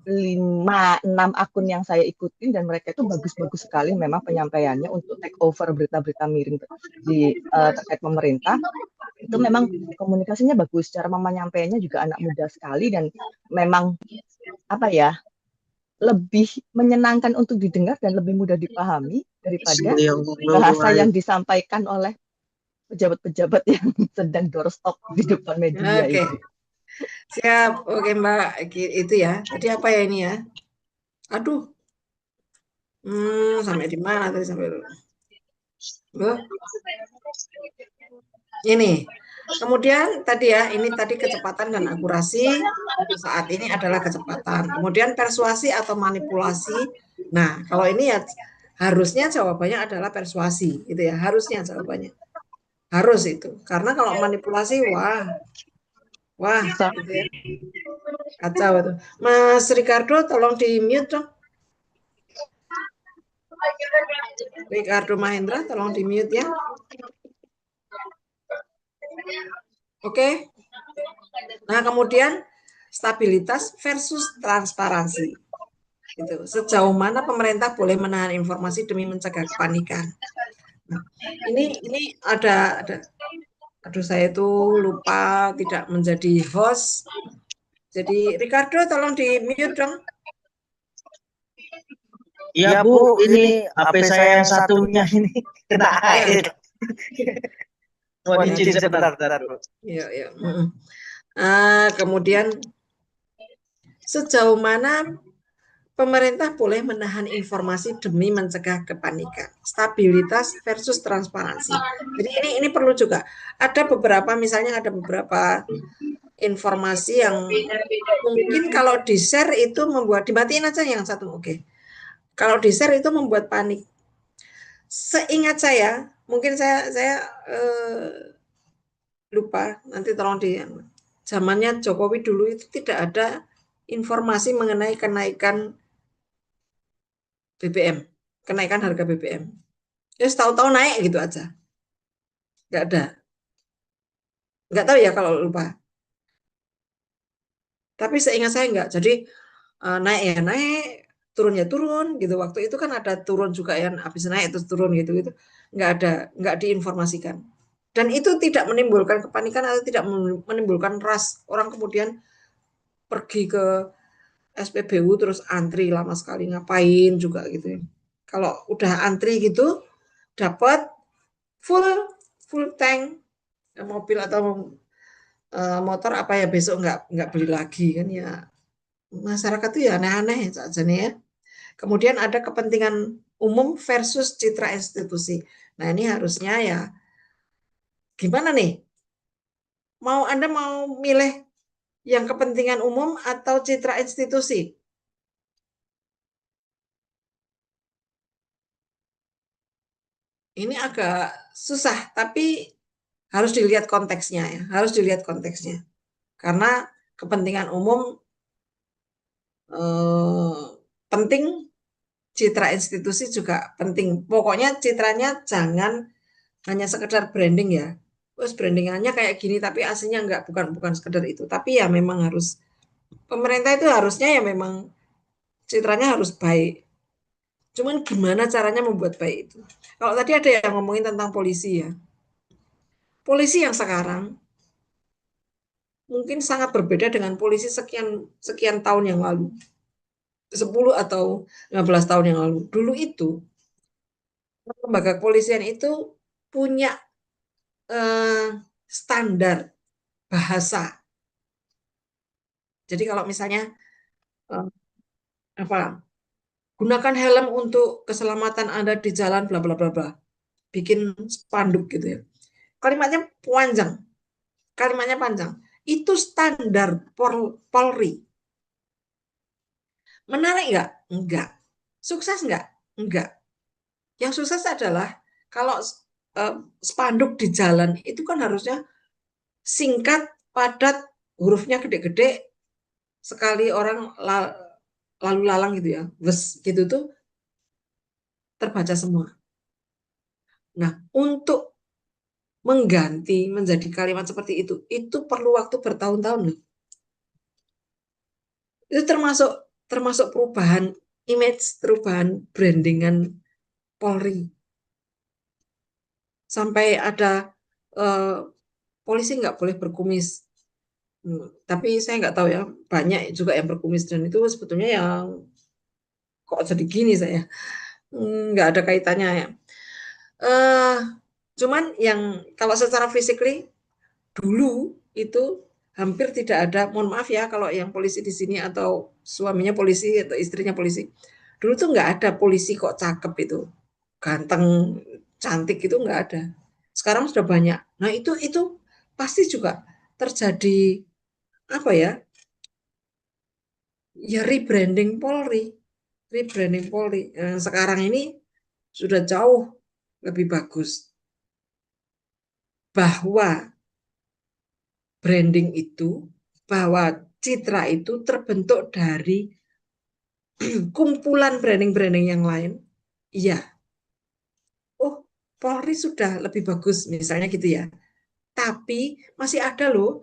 5-6 akun yang saya ikutin dan mereka itu bagus-bagus sekali memang penyampaiannya untuk take over berita-berita miring di terkait pemerintah. Itu memang komunikasinya bagus, cara menyampaikannya juga anak muda sekali dan memang apa ya, lebih menyenangkan untuk didengar dan lebih mudah dipahami daripada bahasa yang disampaikan oleh pejabat-pejabat yang sedang doorstop di depan media Oke. itu. Siap. Oke Mbak, itu ya. Tadi apa ya ini ya? Aduh. Sampai di mana tadi sampai ini. Kemudian tadi ya, ini tadi kecepatan dan akurasi untuk saat ini adalah kecepatan. Kemudian persuasi atau manipulasi. Nah, kalau ini ya harusnya jawabannya adalah persuasi, gitu ya. Harusnya jawabannya. Harus itu. Karena kalau manipulasi, wah, gitu ya. Kacau itu. Mas Ricardo, tolong di mute dong. Ricardo Mahendra, tolong di mute ya. Oke. Nah, kemudian stabilitas versus transparansi. Gitu. Sejauh mana pemerintah boleh menahan informasi demi mencegah kepanikan. Nah, ini ada aduh saya tuh lupa tidak menjadi host. Jadi Ricardo tolong di mute dong. Iya Bu, ini HP saya yang satunya ini kena air. Mohon izin sebentar Bu. Iya. Kemudian sejauh mana pemerintah boleh menahan informasi demi mencegah kepanikan. Stabilitas versus transparansi. Jadi ini perlu juga. Ada beberapa informasi yang mungkin kalau di-share itu membuat, dimatiin aja yang satu, oke. Kalau di-share itu membuat panik. Seingat saya, mungkin saya lupa, nanti tolong di zamannya Jokowi dulu itu tidak ada informasi mengenai kenaikan BBM, kenaikan harga BBM. Ya tahu-tahu naik gitu aja. Nggak ada. Nggak tahu ya kalau lupa. Tapi seingat saya nggak. Jadi naik ya naik, turun ya turun gitu. Waktu itu kan ada turun juga yang habis naik terus turun gitu. Nggak ada, nggak diinformasikan. Dan itu tidak menimbulkan kepanikan atau tidak menimbulkan ras. Orang kemudian pergi ke SPBU terus antri lama sekali ngapain juga gitu. Kalau udah antri gitu dapat full tank mobil atau motor apa ya besok nggak beli lagi kan ya. Masyarakat tuh ya aneh-aneh saja nih ya. Kemudian ada kepentingan umum versus citra institusi. Nah ini harusnya ya gimana nih? Anda mau milih yang kepentingan umum atau citra institusi? Ini agak susah, tapi harus dilihat konteksnya ya, harus dilihat konteksnya. Karena kepentingan umum penting, citra institusi juga penting. Pokoknya citranya jangan hanya sekedar branding ya. Terus brandingannya kayak gini tapi aslinya bukan sekedar itu. Tapi ya memang harus pemerintah itu harusnya ya memang citranya harus baik. Cuman gimana caranya membuat baik itu? Kalau tadi ada yang ngomongin tentang polisi ya. Polisi yang sekarang mungkin sangat berbeda dengan polisi sekian tahun yang lalu. 10 atau 15 tahun yang lalu. Dulu itu lembaga kepolisian itu punya standar bahasa. Jadi kalau misalnya gunakan helm untuk keselamatan Anda di jalan bla bla bla bla. Bikin spanduk gitu ya. Kalimatnya panjang. Itu standar Polri. Menarik nggak? Enggak. Sukses nggak? Enggak. Yang sukses adalah kalau spanduk di jalan itu kan harusnya singkat, padat, hurufnya gede-gede, sekali orang lalu lalang gitu ya, wes gitu tuh terbaca semua. Nah, untuk mengganti menjadi kalimat seperti itu perlu waktu bertahun-tahun loh. Itu termasuk perubahan image, perubahan brandingan Polri. Sampai ada polisi nggak boleh berkumis. Tapi saya nggak tahu ya, banyak juga yang berkumis dan itu sebetulnya yang kok jadi gini saya. Nggak ada kaitannya ya. Cuman yang kalau secara physically dulu itu hampir tidak ada, mohon maaf ya kalau yang polisi di sini atau suaminya polisi atau istrinya polisi. Dulu tuh nggak ada polisi kok cakep itu, ganteng, cantik itu nggak ada. Sekarang sudah banyak. Nah itu pasti juga terjadi apa ya? Ya rebranding Polri. Sekarang ini sudah jauh lebih bagus. Bahwa branding itu, bahwa citra itu terbentuk dari kumpulan branding-branding yang lain. Iya. Oh, Polri sudah lebih bagus misalnya gitu ya. Tapi masih ada loh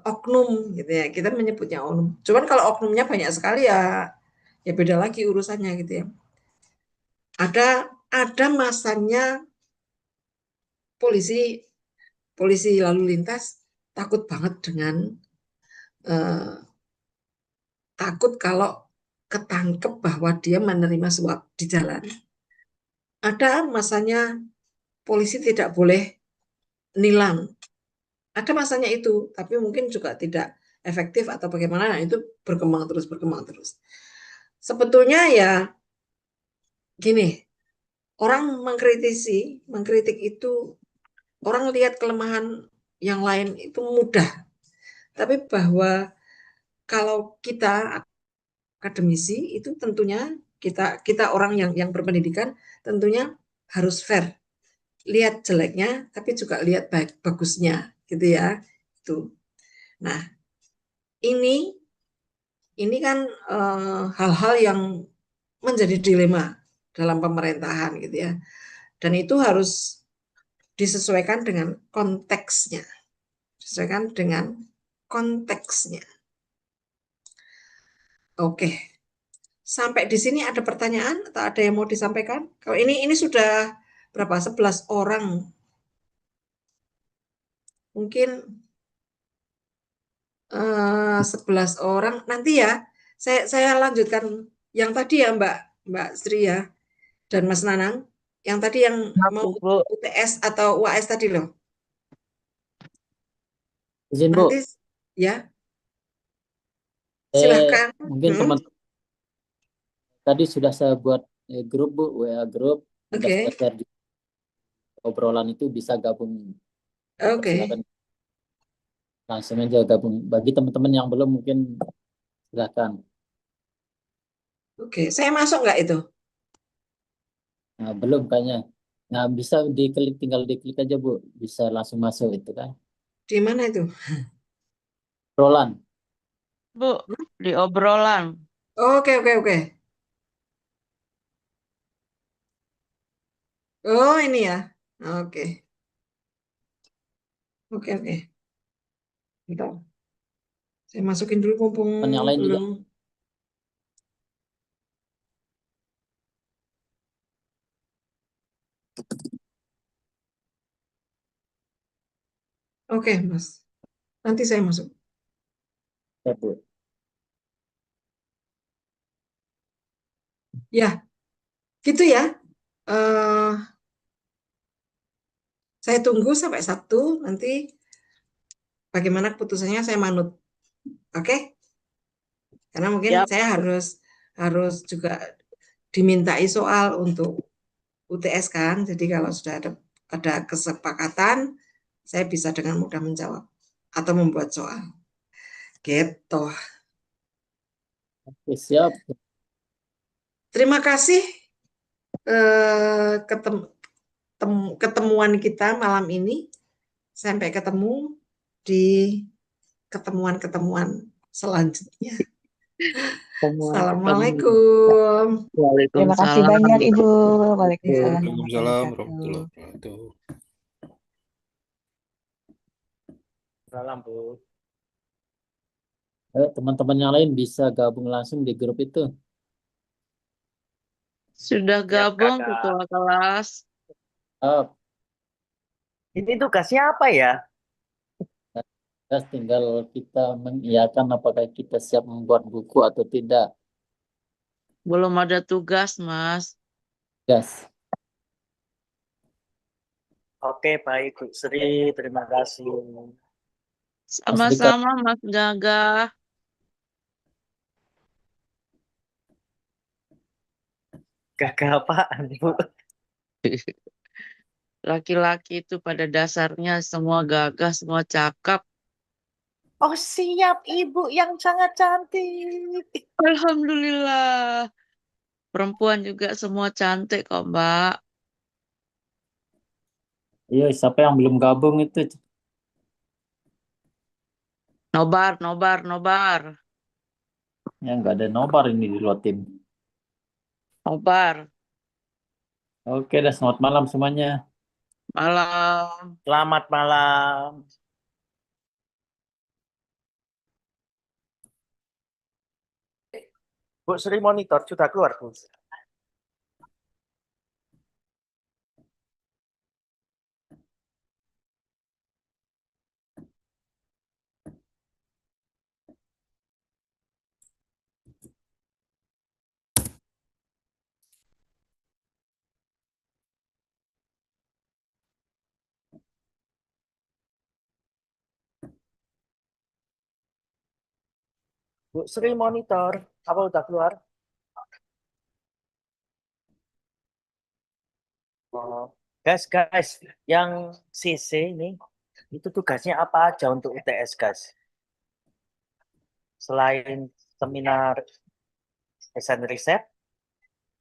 oknum gitu ya. Kita menyebutnya oknum. Cuman kalau oknumnya banyak sekali ya beda lagi urusannya gitu ya. Ada masanya polisi lalu lintas takut banget dengan takut kalau ketangkep bahwa dia menerima suap di jalan. Ada masanya polisi tidak boleh nilang. Ada masanya itu, tapi mungkin juga tidak efektif atau bagaimana. Nah, itu berkembang terus. Sebetulnya ya gini, orang mengkritik itu, orang lihat kelemahan yang lain itu mudah. Tapi bahwa kalau kita akademisi itu tentunya kita orang yang berpendidikan tentunya harus fair. Lihat jeleknya tapi juga lihat bagusnya gitu ya. Itu. Nah, ini kan hal-hal yang menjadi dilema dalam pemerintahan gitu ya. Dan itu harus disesuaikan dengan konteksnya. Oke. Sampai di sini ada pertanyaan atau ada yang mau disampaikan? Kalau ini sudah berapa? 11 orang. Mungkin 11 orang. Nanti ya, saya lanjutkan yang tadi ya Mbak Sri ya dan Mas Nanang. Yang tadi yang mau UTS atau UAS tadi loh. Izin Bu. Nanti ya. Silakan. Mungkin teman tadi sudah saya buat grup Bu, WA grup. Oke. Share obrolan itu bisa gabung. Oke. Silakan langsung aja gabung. Bagi teman-teman yang belum mungkin silakan. Oke, saya masuk nggak itu? Nah, belum kayaknya. Nah, bisa tinggal diklik aja Bu, bisa langsung masuk itu kan. Di mana itu? Obrolan. Bu, di obrolan. Oke. Oh, ini ya. Oke. Bentar. Saya masukin dulu mumpung yang lain belum. juga. Oke, Mas. Nanti saya masuk. Ya, Bu. Ya, gitu ya. Saya tunggu sampai Sabtu, nanti bagaimana keputusannya saya manut. Oke? Karena mungkin saya harus juga dimintai soal untuk UTS kan. Jadi kalau sudah ada kesepakatan, saya bisa dengan mudah menjawab atau membuat soal. Gitu. Oke, siap. Terima kasih ketemuan kita malam ini. Sampai ketemu di ketemuan-ketemuan selanjutnya. Semua ketemu. Assalamualaikum. Terima kasih Waalaikumsalam. banyak Ibu. Waalaikumsalam Waalaikumsalam warahmatullahi warahmatullahi wabarakatuh. wabarakatuh. Salam, Bu. Teman-teman yang lain bisa gabung langsung di grup itu. Sudah Siap, gabung Kakak. ketua kelas. Ini tugasnya apa ya? Tinggal kita mengiyakan apakah kita siap membuat buku atau tidak. Belum ada tugas, Mas. Gas. Oke, baik, Bu Sri. Terima kasih. Sama-sama, Mas Gagah. Gagah apaan, Bu? Laki-laki itu pada dasarnya semua gagah, semua cakep. Oh, siap, Ibu yang sangat cantik. Alhamdulillah. Perempuan juga semua cantik kok, Mbak. Iya, siapa yang belum gabung itu? Nobar, nobar, nobar. Ya, nggak ada nobar ini di luar tim. Nobar. Oke, dah selamat malam semuanya. Malam. Selamat malam. Bu Sri monitor sudah keluar, Bu. Bu Sri monitor, apa udah keluar? Oh, guys, yang CC ini itu tugasnya apa aja untuk UTS, guys? Selain seminar desain riset,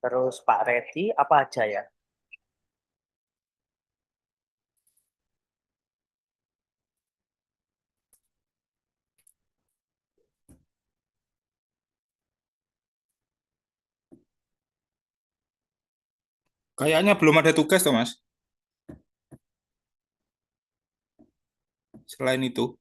terus Pak Reti, apa aja ya? Kayaknya belum ada tugas, Mas. Selain itu.